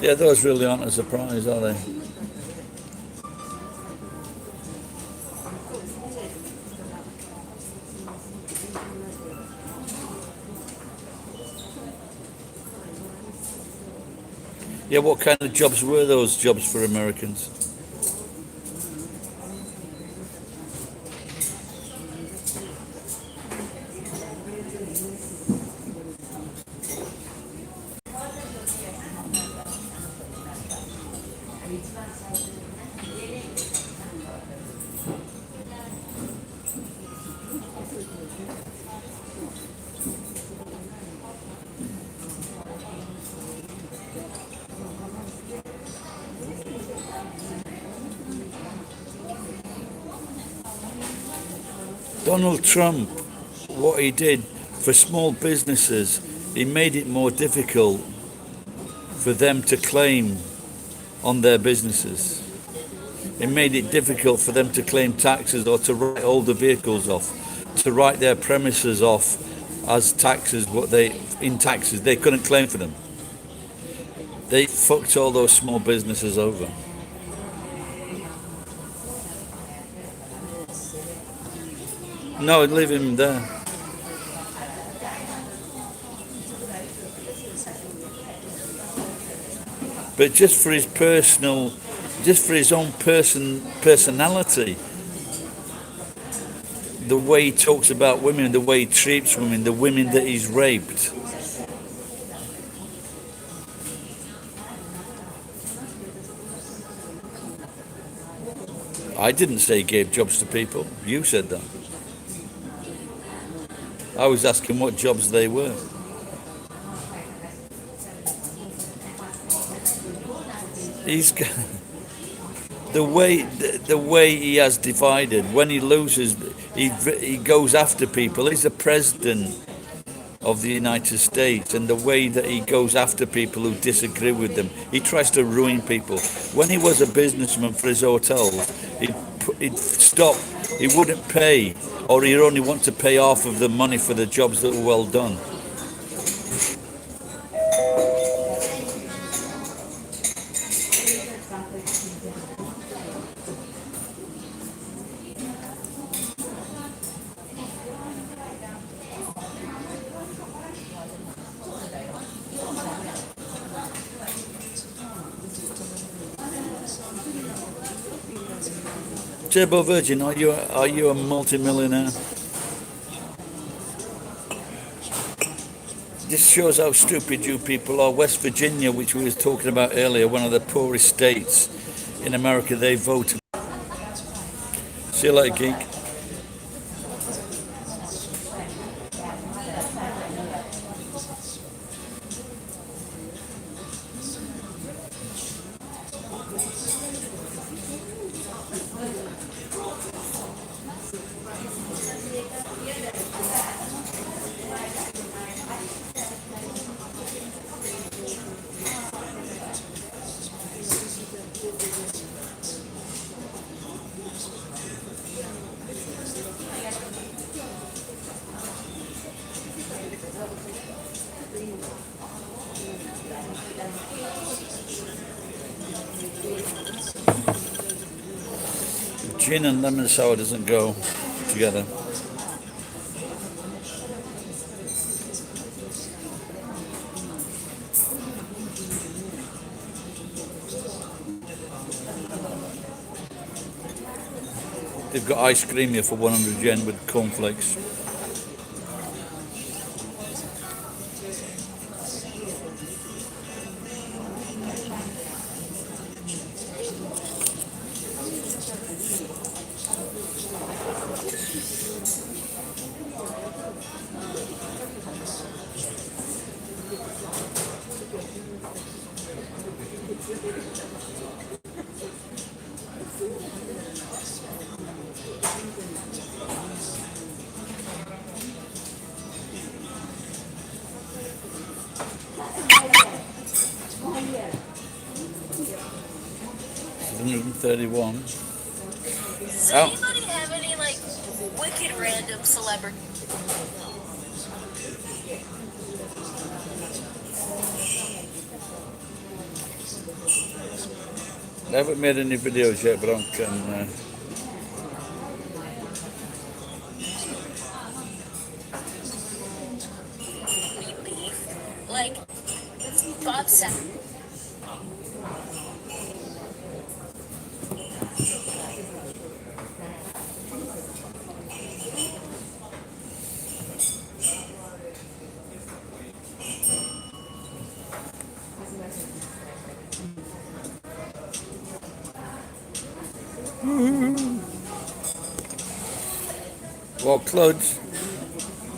Yeah, those really aren't a surprise, are they? Yeah, what kind of jobs were those jobs for Americans? Donald Trump, what he did for small businesses, he made it more difficult for them to claim on their businesses. It made it difficult for them to claim taxes or to write older vehicles off, to write their premises off as taxes. They couldn't claim for them. They fucked all those small businesses over. No, leave him there. But just for his own personality, the way he talks about women, the way he treats women, the women that he's raped. I didn't say he gave jobs to people. You said that. I was asking what jobs they were. He's the way he has divided. When he loses, he goes after people. He's the president of the United States, and the way that he goes after people who disagree with them, he tries to ruin people. When he was a businessman for his hotels, he'd stop, he wouldn't pay, or he'd only want to pay half of the money for the jobs that were well done. Turbo Virgin, are you a multimillionaire? This shows how stupid you people are. West Virginia, which we was talking about earlier, one of the poorest states in America, they voted. See you later, geek. Gin and lemon sour doesn't go together. They've got ice cream here for 100 yen with cornflakes. $131. Does anybody have any like wicked random celebrity? I haven't made any videos yet, but I can. Like Bob said. Well, Claude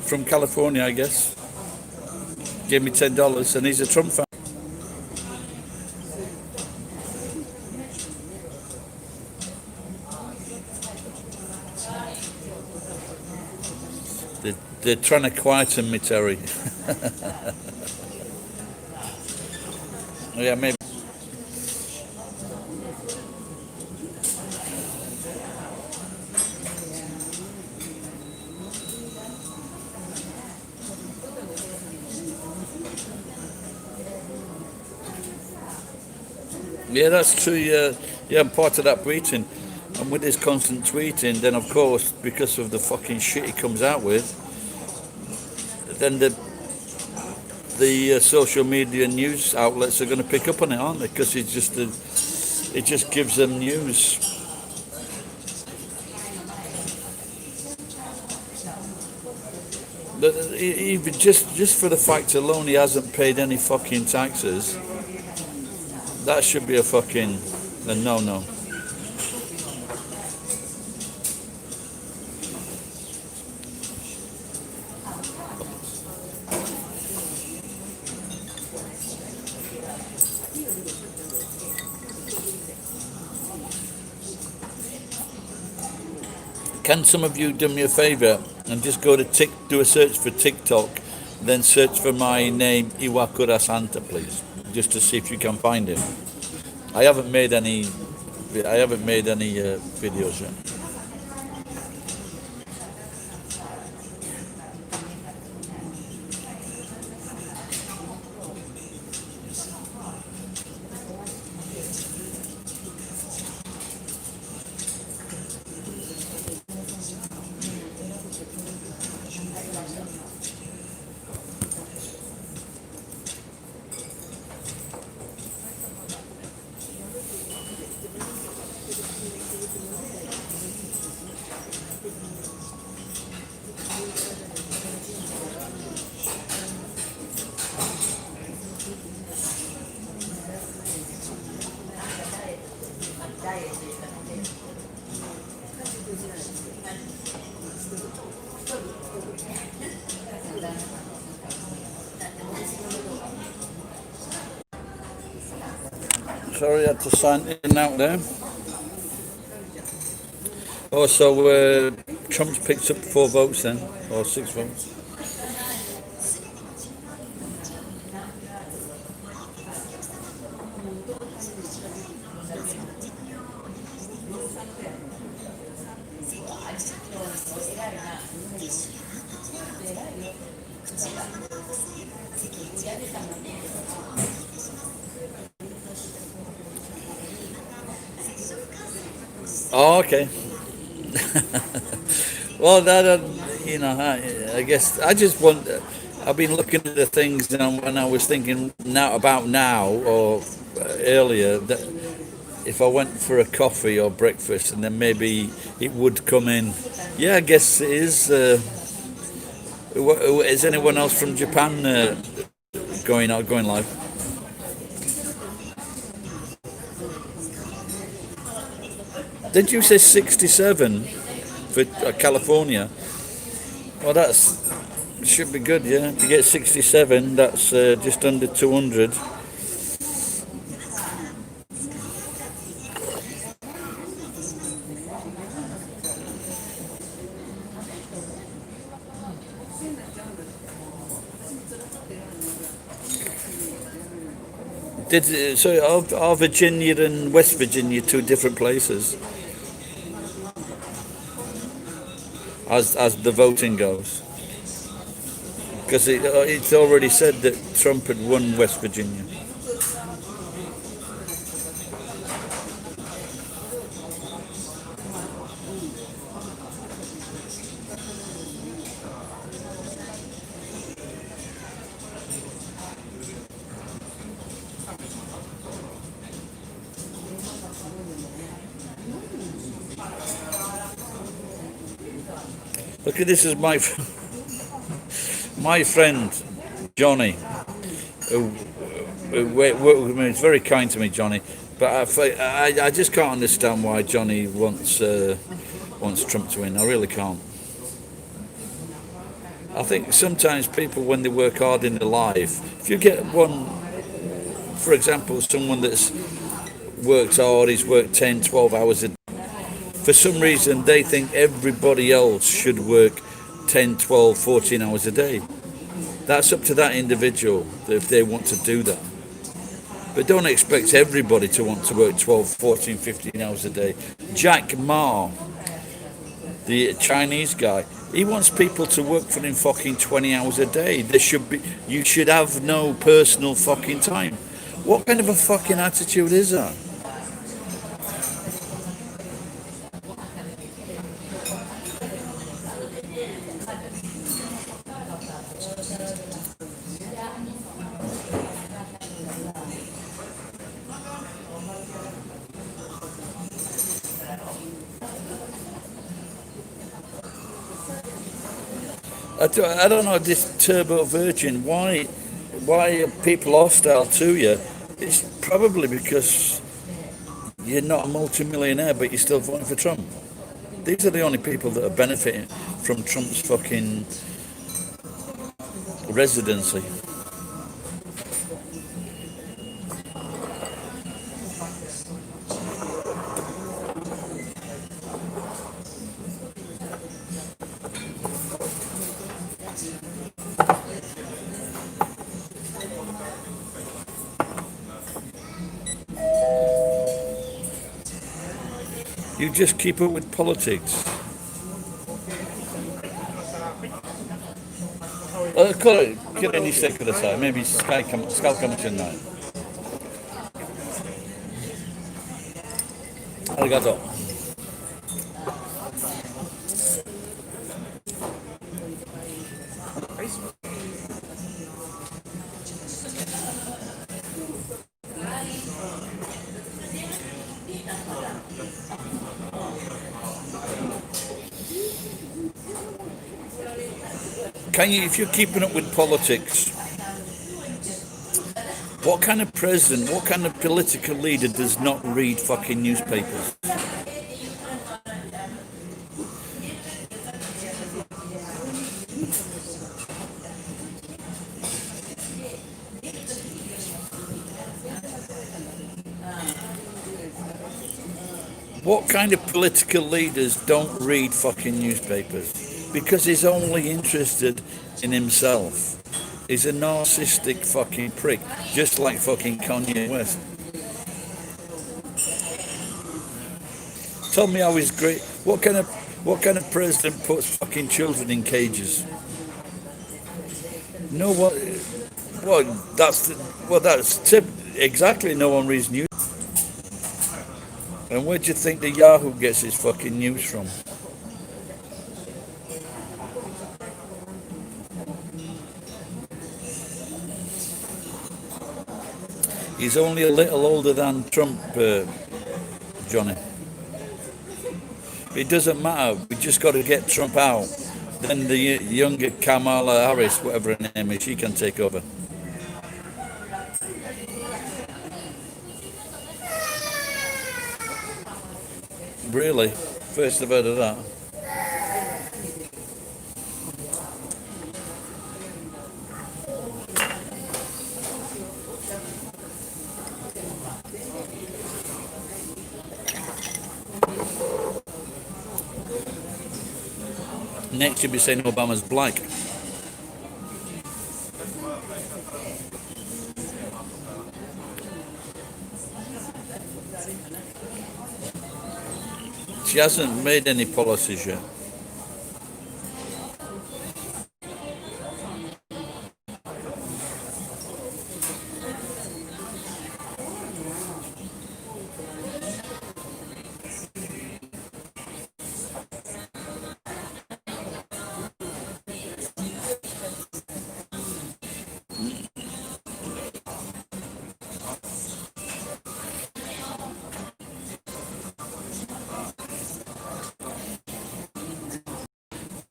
from California, I guess, gave me $10, and he's a Trump fan. They're trying to quieten me, Terry. Yeah, maybe. Yeah, that's true. Yeah, I'm part of that tweeting. And with his constant tweeting, then of course, because of the fucking shit he comes out with, then the social media news outlets are going to pick up on it, aren't they? Because it just gives them news. But even just for the fact alone, he hasn't paid any fucking taxes. That should be a fucking no-no. Can some of you do me a favour and just go to do a search for TikTok, then search for my name Iwakura Santa, please, just to see if you can find it. I haven't made any. I haven't made any videos yet. Sorry, I had to sign in and out there. Oh, so Trump's picked up 4 votes then, or 6 votes. Oh, okay. Well, that you know, I guess I just want. I've been looking at the things, and I was thinking now or earlier that if I went for a coffee or breakfast, and then maybe it would come in. Yeah, I guess it is. Is anyone else from Japan going live? Did you say 67 for California? Well, that's should be good, yeah. If you get 67, that's just under 200. So are Virginia and West Virginia 2 different places? As the voting goes, because it's already said that Trump had won West Virginia. Look at this is my friend Johnny, who worked with me. It's very kind to me, Johnny. But I just can't understand why Johnny wants Trump to win. I really can't. I think sometimes people, when they work hard in their life, if you get one, for example, someone that's worked hard, he's worked 10, 12 hours a day. For some reason, they think everybody else should work 10, 12, 14 hours a day. That's up to that individual if they want to do that. But don't expect everybody to want to work 12, 14, 15 hours a day. Jack Ma, the Chinese guy, he wants people to work for him fucking 20 hours a day. You should have no personal fucking time. What kind of a fucking attitude is that? I don't know, this turbo virgin, why are people hostile to you? It's probably because you're not a multimillionaire, but you're still voting for Trump. These are the only people that are benefiting from Trump's fucking residency. You just keep up with politics. Cut any stick to the side. Maybe Skull coming tonight. Arigato. Can you, if you're keeping up with politics, what kind of president, what kind of political leader does not read fucking newspapers? What kind of political leaders don't read fucking newspapers? Because he's only interested in himself. He's a narcissistic fucking prick, just like fucking Kanye West. Tell me how he's great. What kind of president puts fucking children in cages? No one. Exactly. No one reads news. And where do you think the Yahoo gets his fucking news from? He's only a little older than Trump, Johnny. It doesn't matter. We just got to get Trump out. Then the younger Kamala Harris, whatever her name is, she can take over. Really? First I've heard of that. Next you'll be saying Obama's black. She hasn't made any policies yet.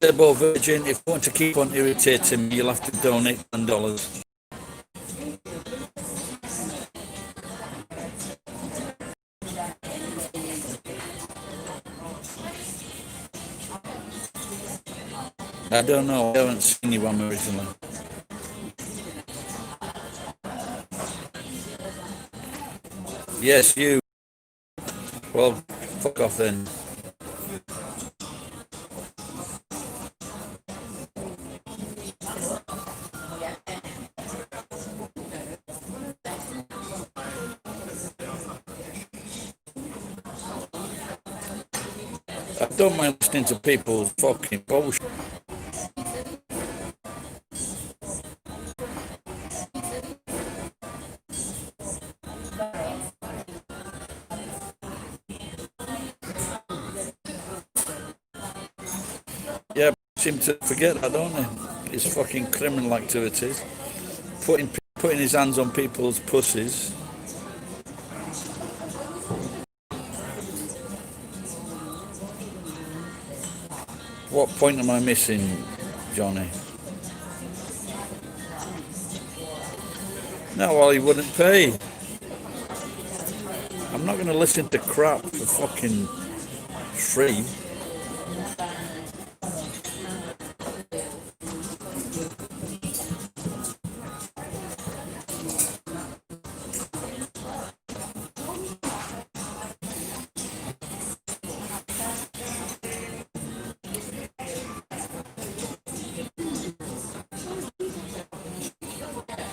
About Virgin, if you want to keep on irritating me, you'll have to donate $10. I don't know, I haven't seen you on originally. Yes, you. Well, fuck off then. I don't mind listening to people's fucking bullshit. Yeah, seem to forget that, don't they? It's fucking criminal activities. Putting his hands on people's pussies. What point am I missing, Johnny? No, well, he wouldn't pay. I'm not going to listen to crap for fucking free.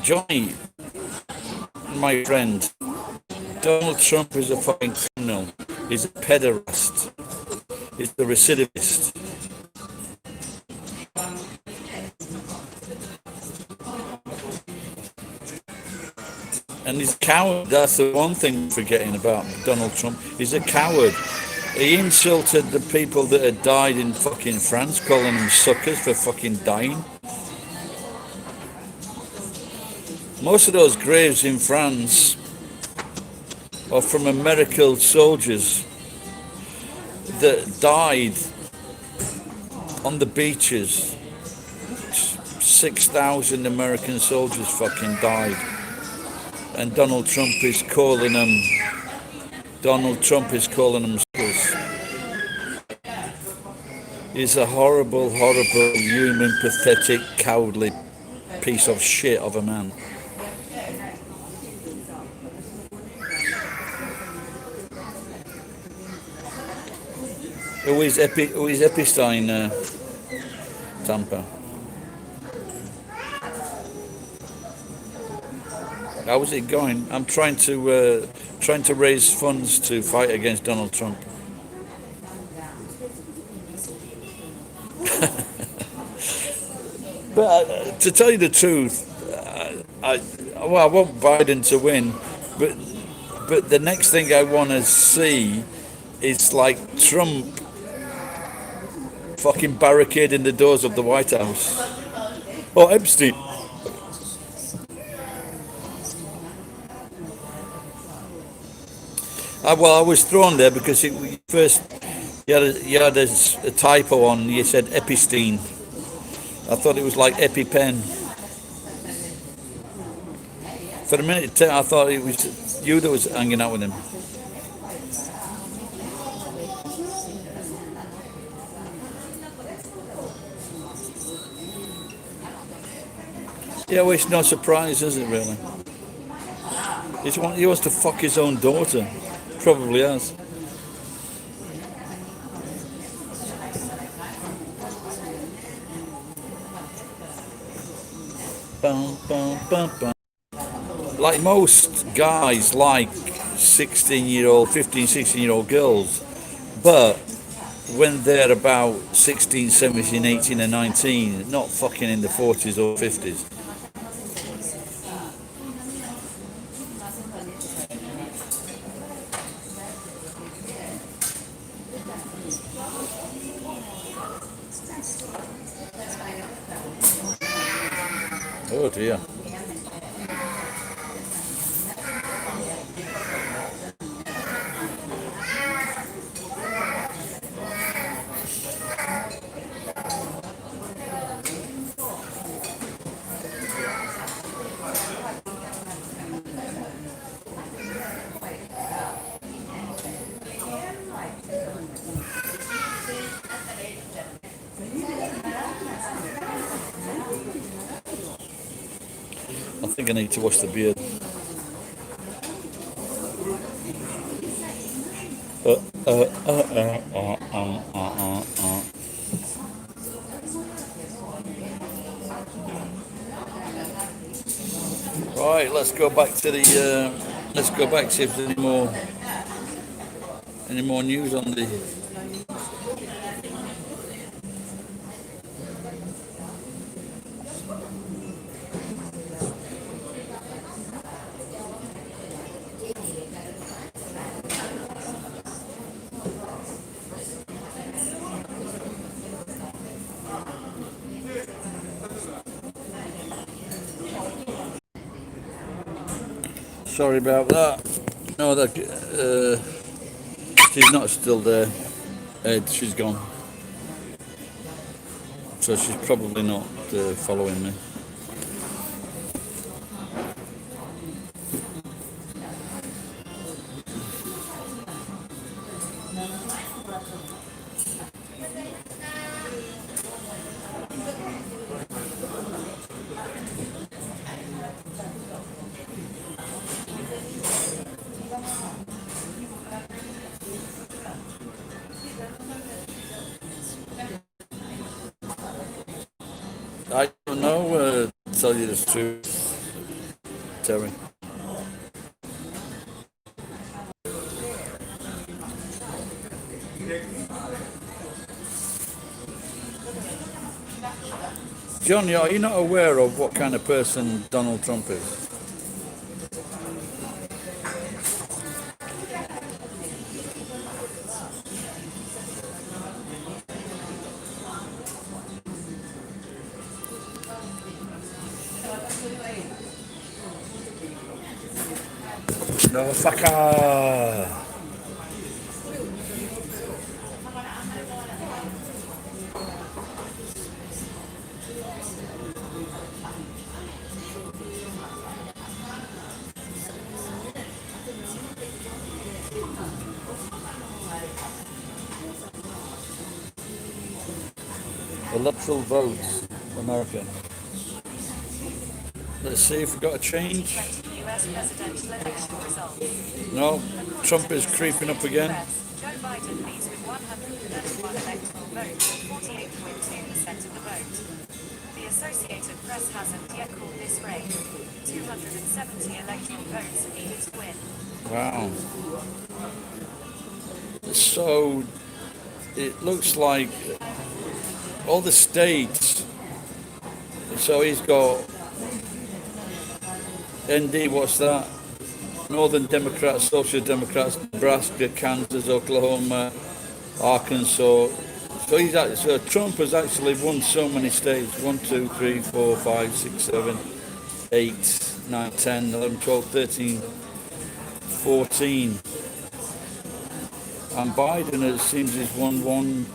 Johnny, my friend, Donald Trump is a fucking criminal. He's a pederast. is the recidivist. And he's a coward. That's the one thing we're forgetting about Donald Trump. He's a coward. He insulted the people that had died in fucking France, calling them suckers for fucking dying. Most of those graves in France are from American soldiers that died on the beaches. 6,000 American soldiers fucking died. And Donald Trump is calling them suckers. He's a horrible, horrible, human, pathetic, cowardly piece of shit of a man. Who is Epstein, Tampa? How's it going? I'm trying to raise funds to fight against Donald Trump. But to tell you the truth, I want Biden to win, but the next thing I want to see is like Trump fucking barricading the doors of the White House. Or Epstein. I was thrown there because you had a typo on. You said Epstein. I thought it was like EpiPen. For a minute, I thought it was you that was hanging out with him. Yeah, well, it's no surprise, is it, really? He wants to fuck his own daughter. Probably has. Bum, bum, bum, bum. Like most guys like 16-year-old, 15, 16-year-old girls, but when they're about 16, 17, 18 and 19, not fucking in the 40s or 50s. Oh dear. I think I need to wash the beard. Right, let's go back to the. Let's go back see if there's any more news on the. Sorry about that. No, that she's not still there. Ed, she's gone. So she's probably not following me. I don't know, to tell you the truth, Terry. John, are you not aware of what kind of person Donald Trump is? No, fucker. Electoral votes, America. Let's see if we've got a change. 20 US presidential election results. No, Trump is creeping up again. Joe Biden leads with 131 electoral votes, 48.2% of the vote. The Associated Press hasn't yet called this race. 270 electoral votes are needed to win. Wow. So it looks like all the states. So he's got ND, what's that? Northern Democrats, Social Democrats, Nebraska, Kansas, Oklahoma, Arkansas. So Trump has actually won so many states. 1, 2, 3, 4, 5, 6, 7, 8, 9, 10, 11, 12, 13, 14. And Biden, it seems, he's won 1,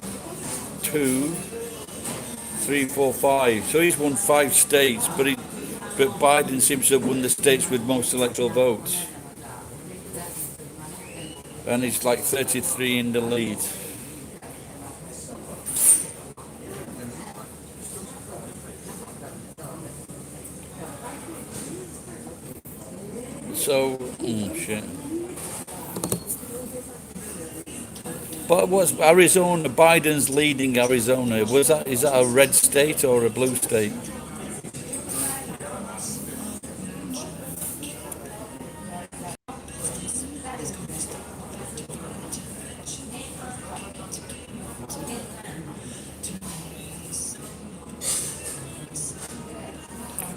2, 3, 4, 5. So he's won 5 states, but Biden seems to have won the states with most electoral votes. And he's like 33 in the lead. So, shit. But was Arizona, Biden's leading Arizona, is that a red state or a blue state?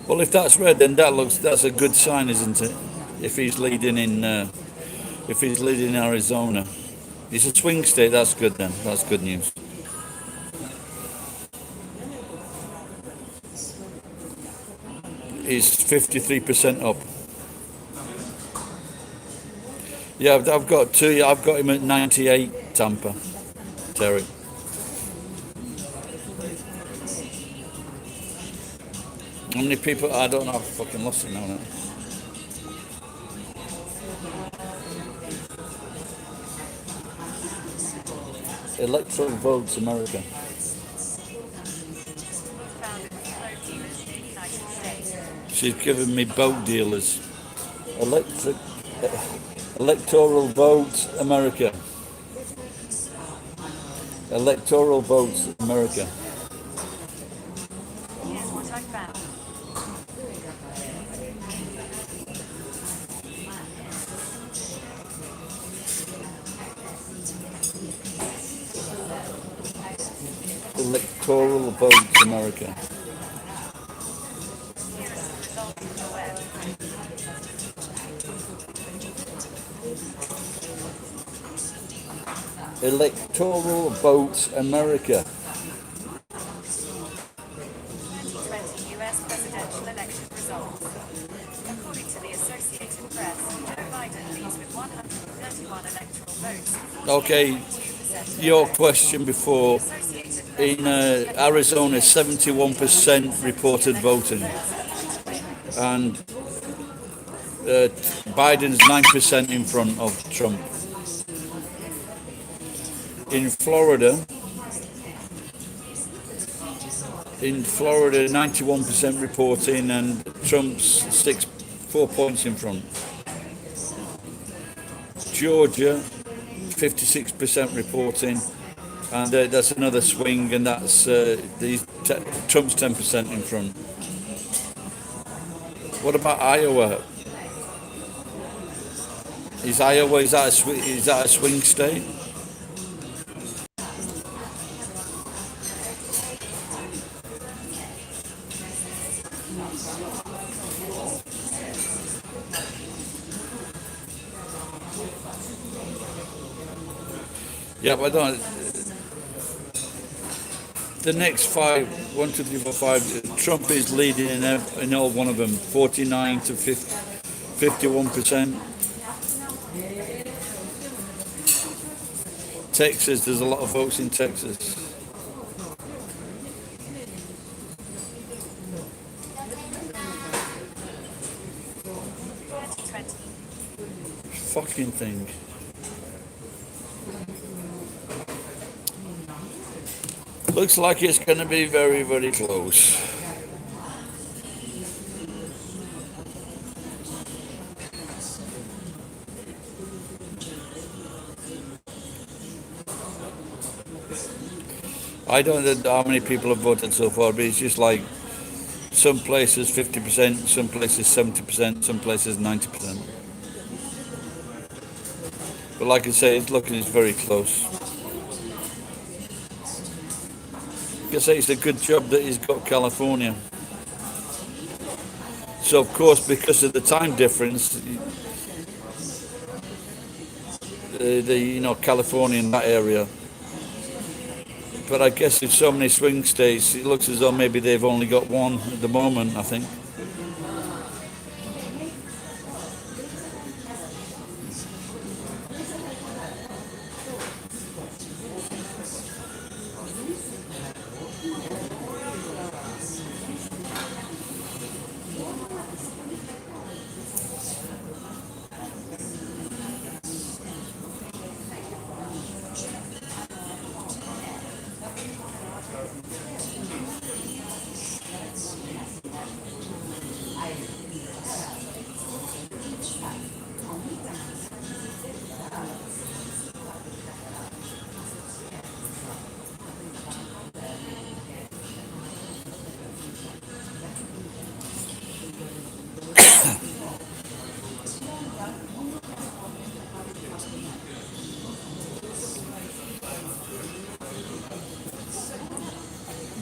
Well, if that's red, then that's a good sign, isn't it? If he's leading in Arizona, it's a swing state. That's good then. That's good news. He's 53% up. Yeah, I've got two. I've got him at 98. Tampa, Terry. How many people? I don't know. I've fucking lost it now. Electoral votes, America. She's giving me boat dealers. Electoral votes, America. Electoral votes, America. Here's what I found. Electoral votes, America. Electoral votes, America. 2020 US presidential election results. According to the Associated Press, Joe Biden leads with 131 electoral votes. Okay, your question before. In Arizona, 71% reported voting, and Biden's 9% in front of Trump. In Florida, 91% reporting, and Trump's 4 points in front. Georgia, 56% reporting. And that's another swing, and that's Trump's 10% in front. What about Iowa? Is that a swing state? Yeah, but I don't. The next five, 1, 2, 3, 4, 5, Trump is leading in all one of them, 49 to 51%. Texas, there's a lot of votes in Texas. 2020. Fucking thing. Looks like it's going to be very, very close. I don't know how many people have voted so far, but it's just like some places 50%, some places 70%, some places 90%. But like I say, it's very close. Like I say, it's a good job that he's got California. So of course, because of the time difference, California in that area. But I guess with so many swing states, it looks as though maybe they've only got one at the moment, I think.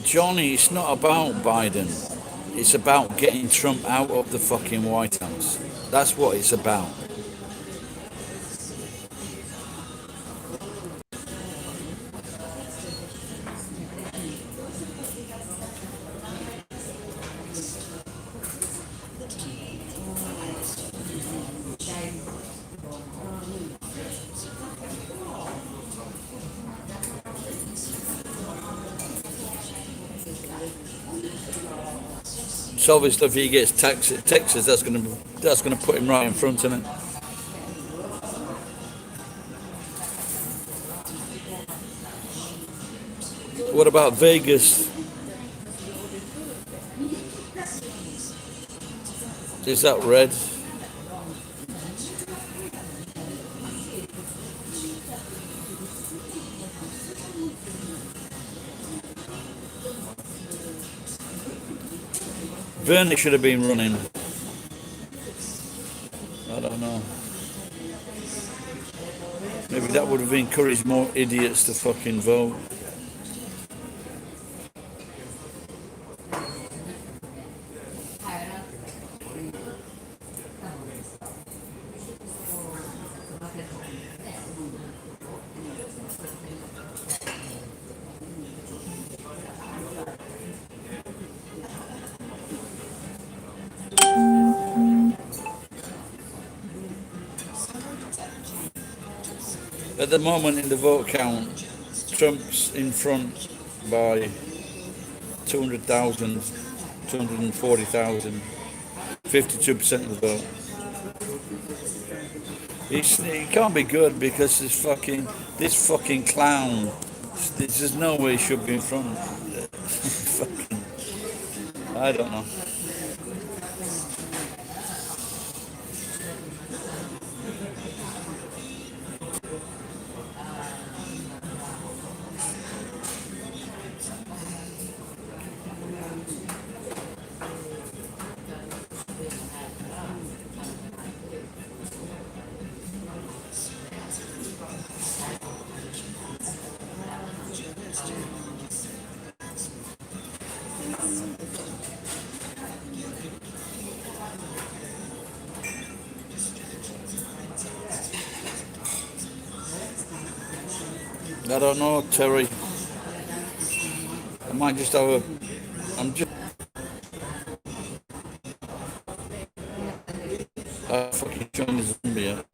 Johnny, it's not about Biden. It's about getting Trump out of the fucking White House. That's what it's about. So obviously, if he gets Texas, that's gonna put him right in front of it. What about Vegas? Is that red? Bernie should have been running. I don't know. Maybe that would have encouraged more idiots to fucking vote. At the moment in the vote count, Trump's in front by 200,000, 240,000, 52% of the vote. It can't be good because this fucking clown, there's no way he should be in front. I don't know. I don't know, Terry. I might just have a. I'm just. Fucking showing the Zambia.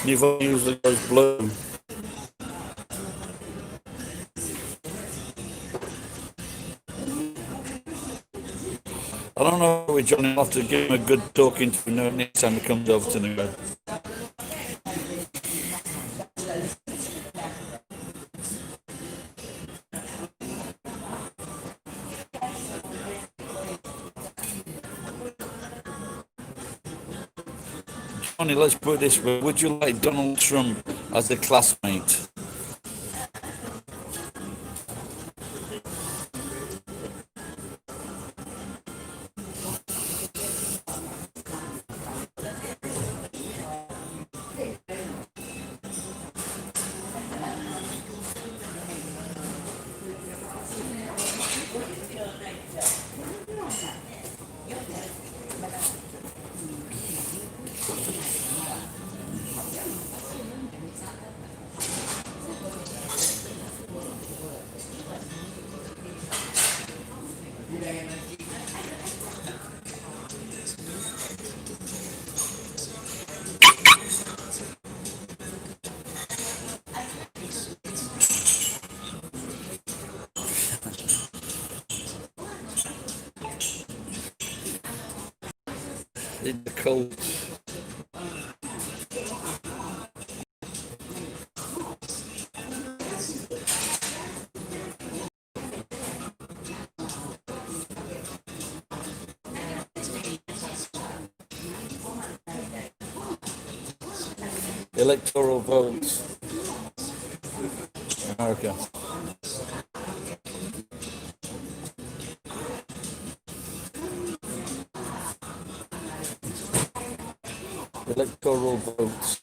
My phone usually goes blue. I don't know with Johnny. I'll have to give him a good talking to next time he comes over to the road. Johnny, let's put it this way. Would you like Donald Trump as a classmate? In the cold. Electoral votes. America. Electoral votes.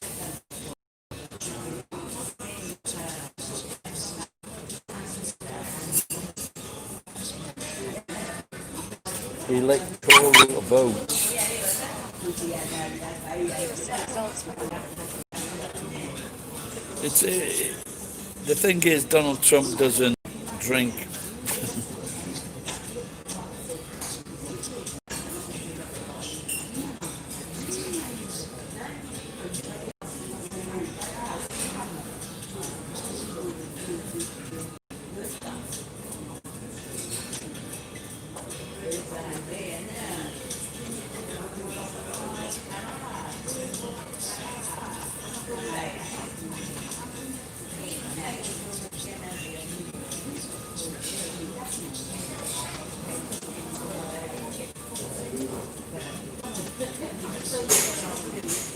Electoral votes. It's the thing is Donald Trump doesn't drink.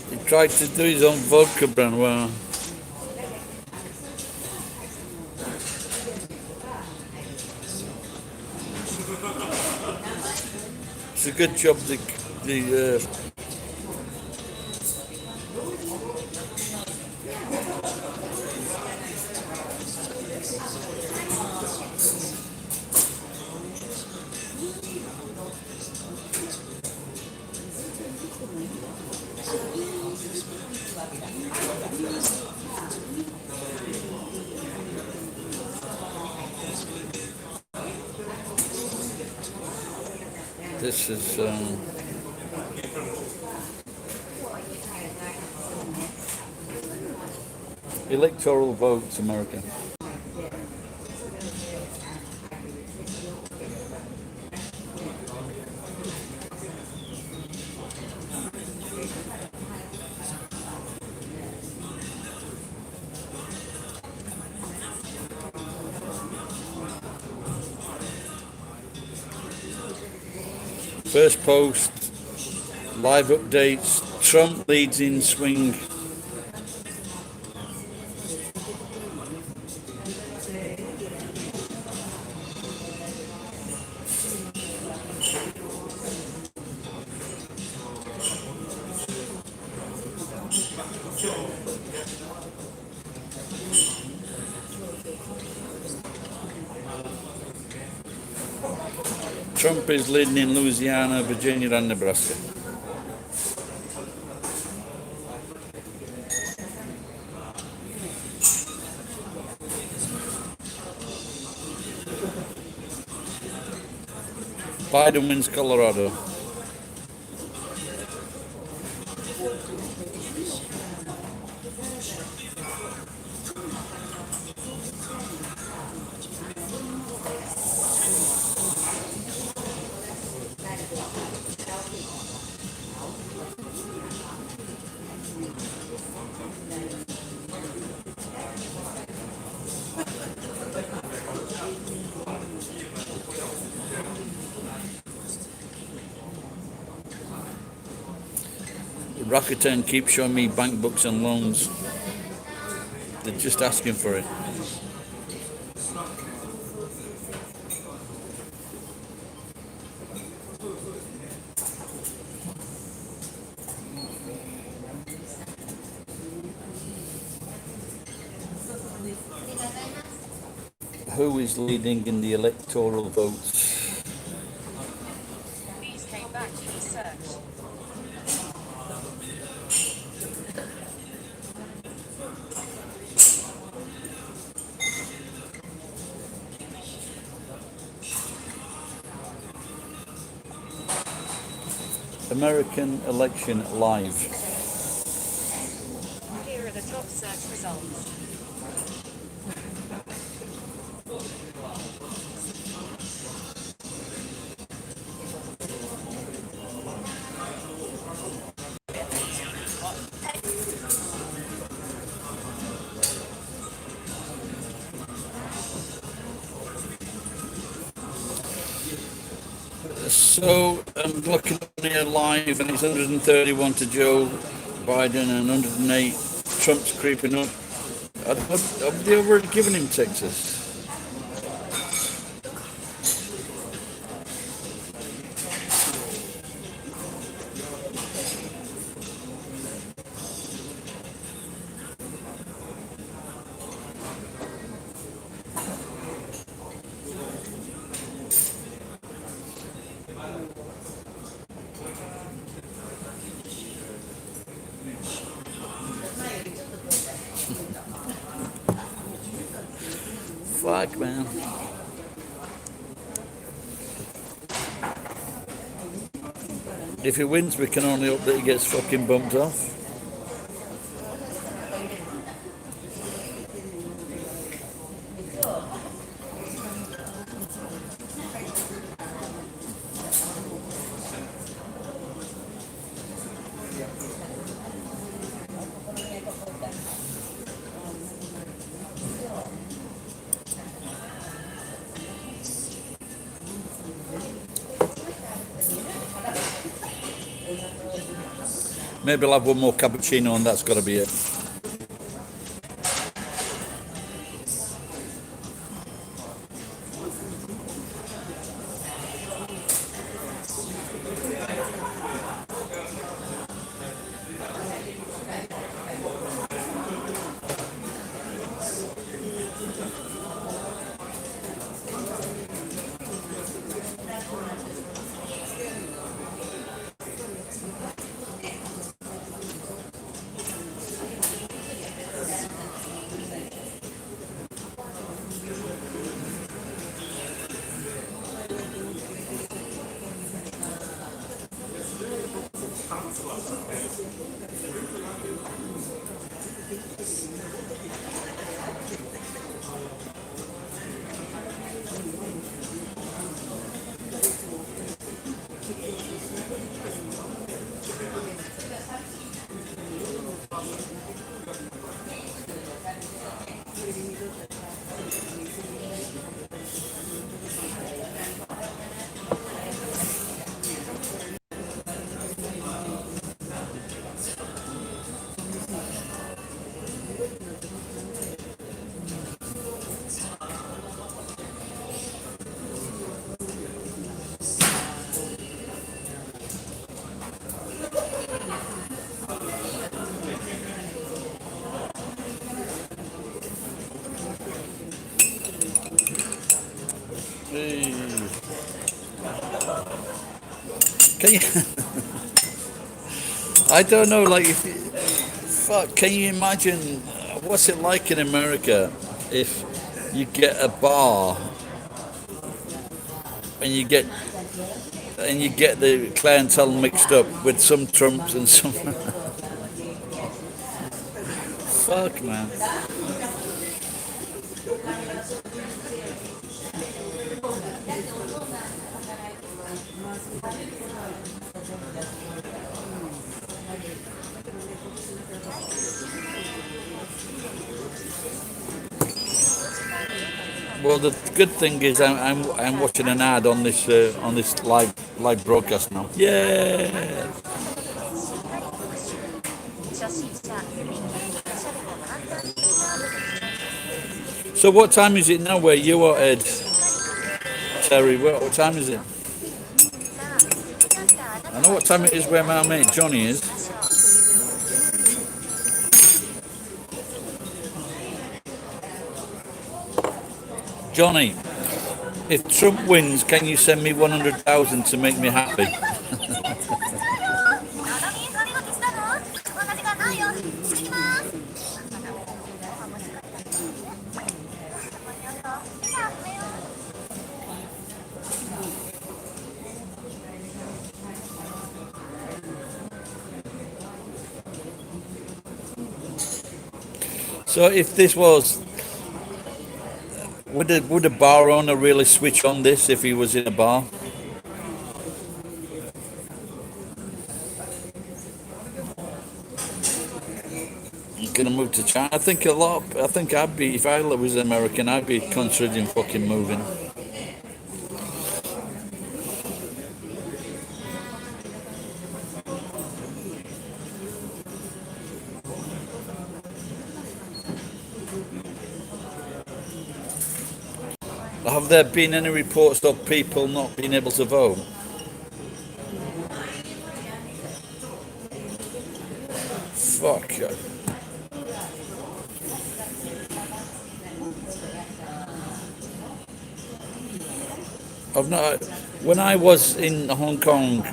He tried to do his own vodka brand. Well, it's a good job the this is electoral votes, America. First post, live updates, Trump leads in swing. Trump is leading in Louisiana, Virginia, and Nebraska. Biden wins Colorado. Rakuten keeps showing me bank books and loans. They're just asking for it. Who is leading in the electoral votes? These came back to the search. American election live. Here are the top search results. So I'm looking here live, and it's 131 to Joe Biden and 108. Trump's creeping up. Have they already given him Texas? Fuck, man. If he wins, we can only hope that he gets fucking bumped off. Maybe I'll have one more cappuccino and that's got to be it. Hey. Can you? I don't know. Like, fuck. Can you imagine what's it like in America if you get a bar and you get the clientele mixed up with some Trumps and some. Fuck, man. Well, the good thing is I'm watching an ad on this live broadcast now. Yeah. So what time is it now where you are, Ed? Terry, what time is it? I know what time it is where my mate Johnny is. Johnny, if Trump wins, can you send me 100,000 to make me happy? So if this was, would a bar owner really switch on this if he was in a bar? He's gonna move to China. I think I'd be, if I was American, I'd be considering fucking moving. Have there been any reports of people not being able to vote? Fuck. I've not. When I was in Hong Kong,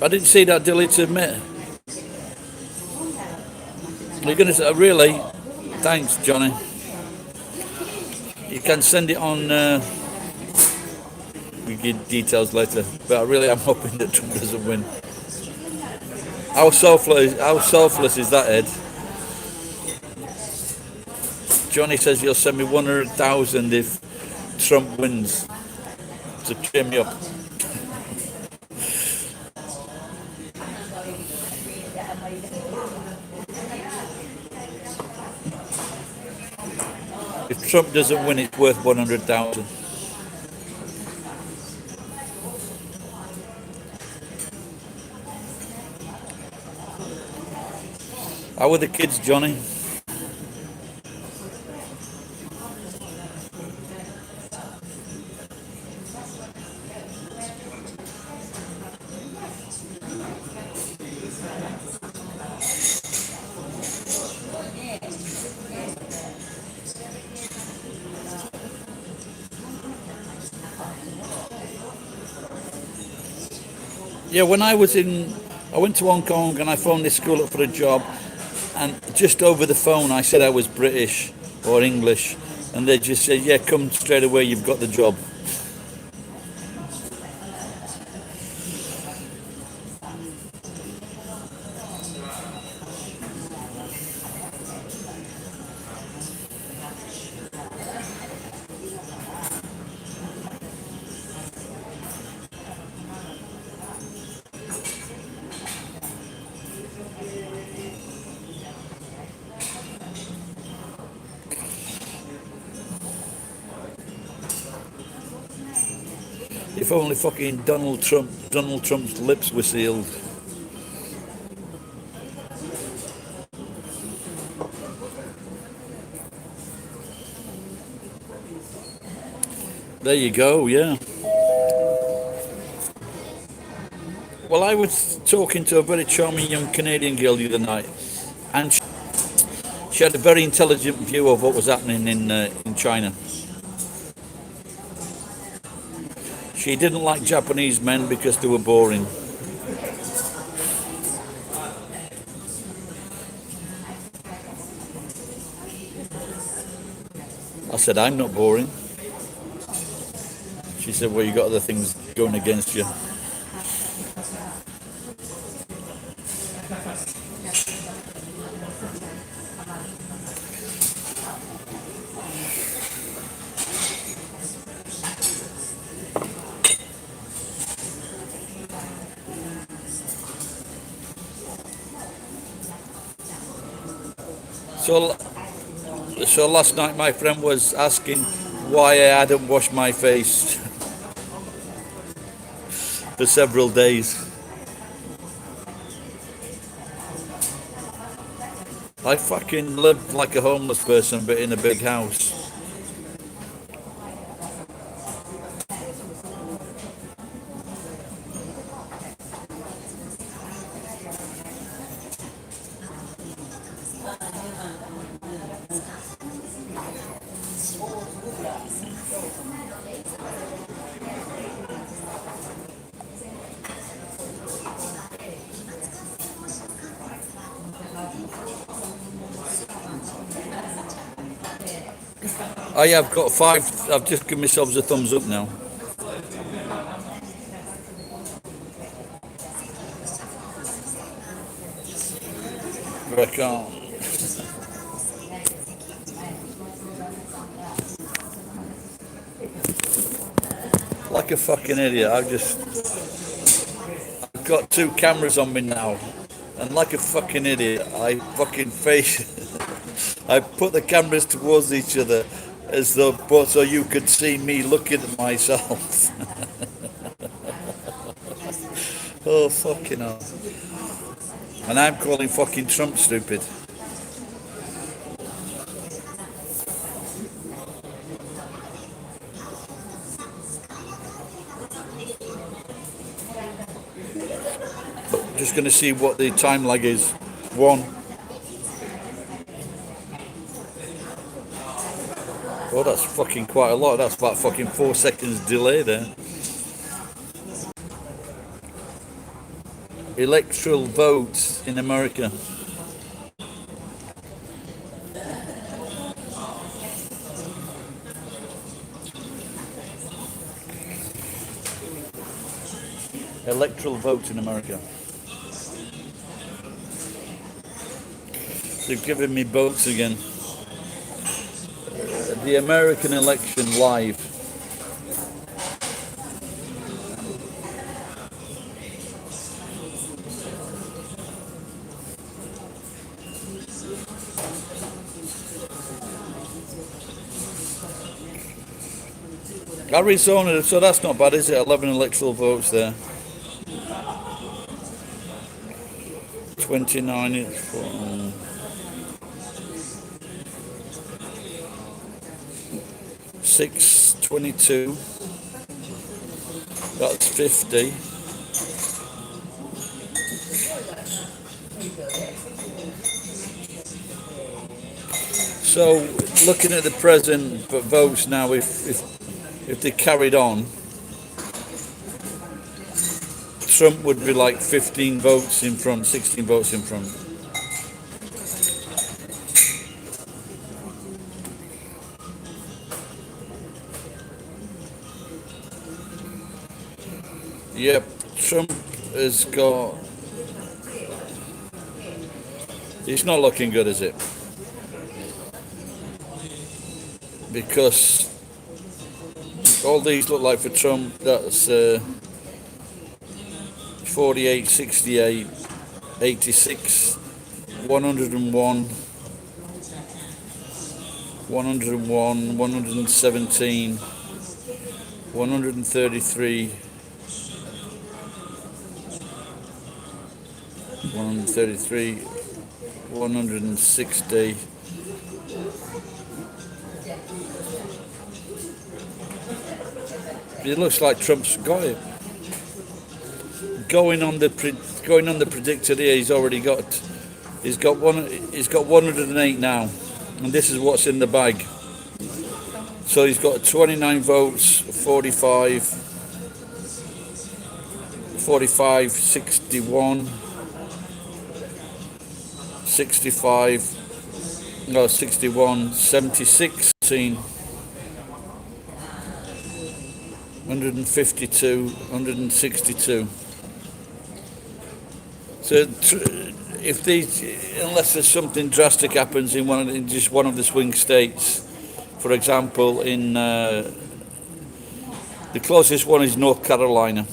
I didn't see that deleted minute. You're gonna say, really? Thanks, Johnny. You can send it on. We get details later, but I really am hoping that Trump doesn't win. How selfless is that, Ed? Johnny says he'll send me 100,000 if Trump wins to cheer me up. If Trump doesn't win, it's worth 100,000. How are the kids, Johnny? Yeah, when I went to Hong Kong and I phoned this school up for a job, and just over the phone I said I was British or English, and they just said, yeah, come straight away, you've got the job. If only fucking Donald Trump's lips were sealed. There you go, yeah. Well, I was talking to a very charming young Canadian girl the other night, and she had a very intelligent view of what was happening in China. She didn't like Japanese men because they were boring. I said, I'm not boring. She said, well, you got other things going against you. So last night my friend was asking why I hadn't washed my face for several days. I fucking lived like a homeless person but in a big house. I have got 5. I've just given myself a thumbs up now. But I can't. Like a fucking idiot. I've got 2 cameras on me now. And like a fucking idiot, I fucking face. I put the cameras towards each other as though so you could see me looking at myself. Oh, fucking hell. And I'm calling fucking Trump stupid. Just going to see what the time lag is. 1. Oh, that's fucking quite a lot. That's about fucking 4 seconds delay there. Electoral votes in America. Electoral votes in America. They've given me votes again. The American election live. Arizona, so that's not bad, is it? 11 electoral votes there. 29 is 622. That's 50. So looking at the present votes now, if they carried on, Trump would be like 15 votes in front, 16 votes in front. Yep, Trump has got... It's not looking good, is it? Because all these look like for Trump, that's 48, 68, 86, 101, 101, 117, 133, 133, 160. It looks like Trump's got it. Going on the predictor here, he's got 108 now, and this is what's in the bag. So he's got 29 votes, 45. 45, 61, 65, no, 61, 76, 152, 162. So if these, unless there's something drastic happens in just one of the swing states, for example, in the closest one is North Carolina,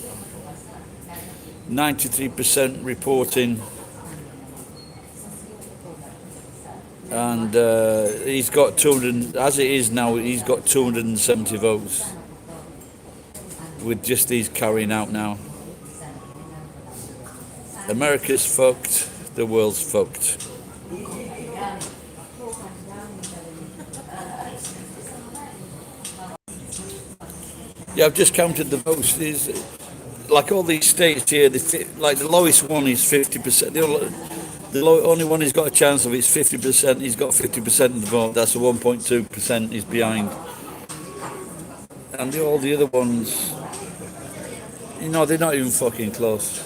93% reporting, and he's got 200. As it is now, he's got 270 votes with just these carrying out now. America's fucked, the world's fucked. Yeah, I've just counted the votes. These, like all these states here, like the lowest one is 50%. The only one he's got a chance of is 50%. He's got 50% of the vote. That's a 1.2% he's behind. And all the other ones, you know, they're not even fucking close.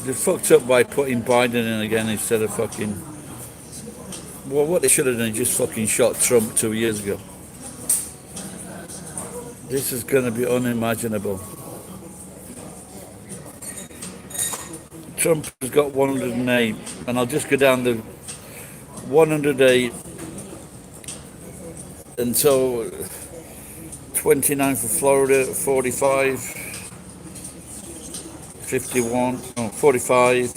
They're fucked up by putting Biden in again instead of fucking... Well, what they should have done is just fucking shot Trump 2 years ago. This is going to be unimaginable. Trump has got 108, and I'll just go down the 108 until 29 for Florida, 45, 51, 45,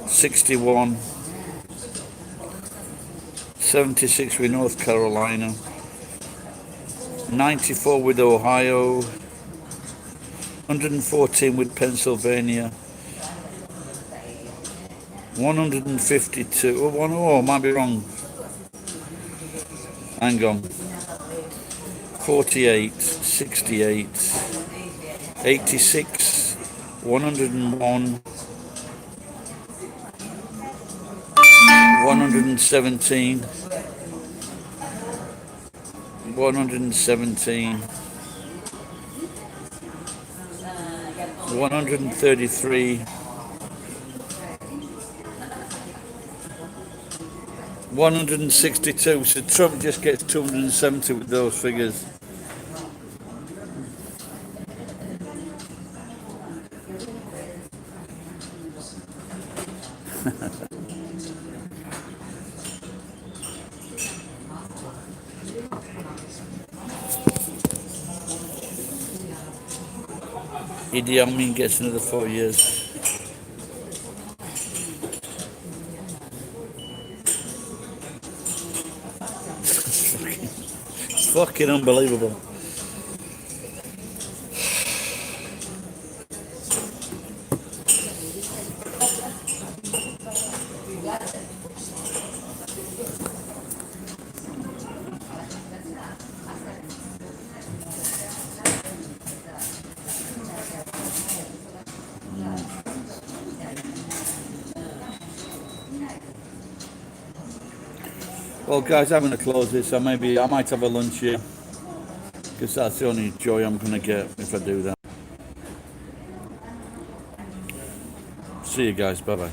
61, 76 with North Carolina, 94 with Ohio, 114 with Pennsylvania, 152, oh, I might be wrong. Hang on. 48, 68, 86, 101, 117, 117, 133, 162. So Trump just gets 270 with those figures. Idi Amin gets another 4 years. It's fucking unbelievable. Well, guys, I'm going to close this. I might have a lunch here, because that's the only joy I'm going to get if I do that. See you guys. Bye bye.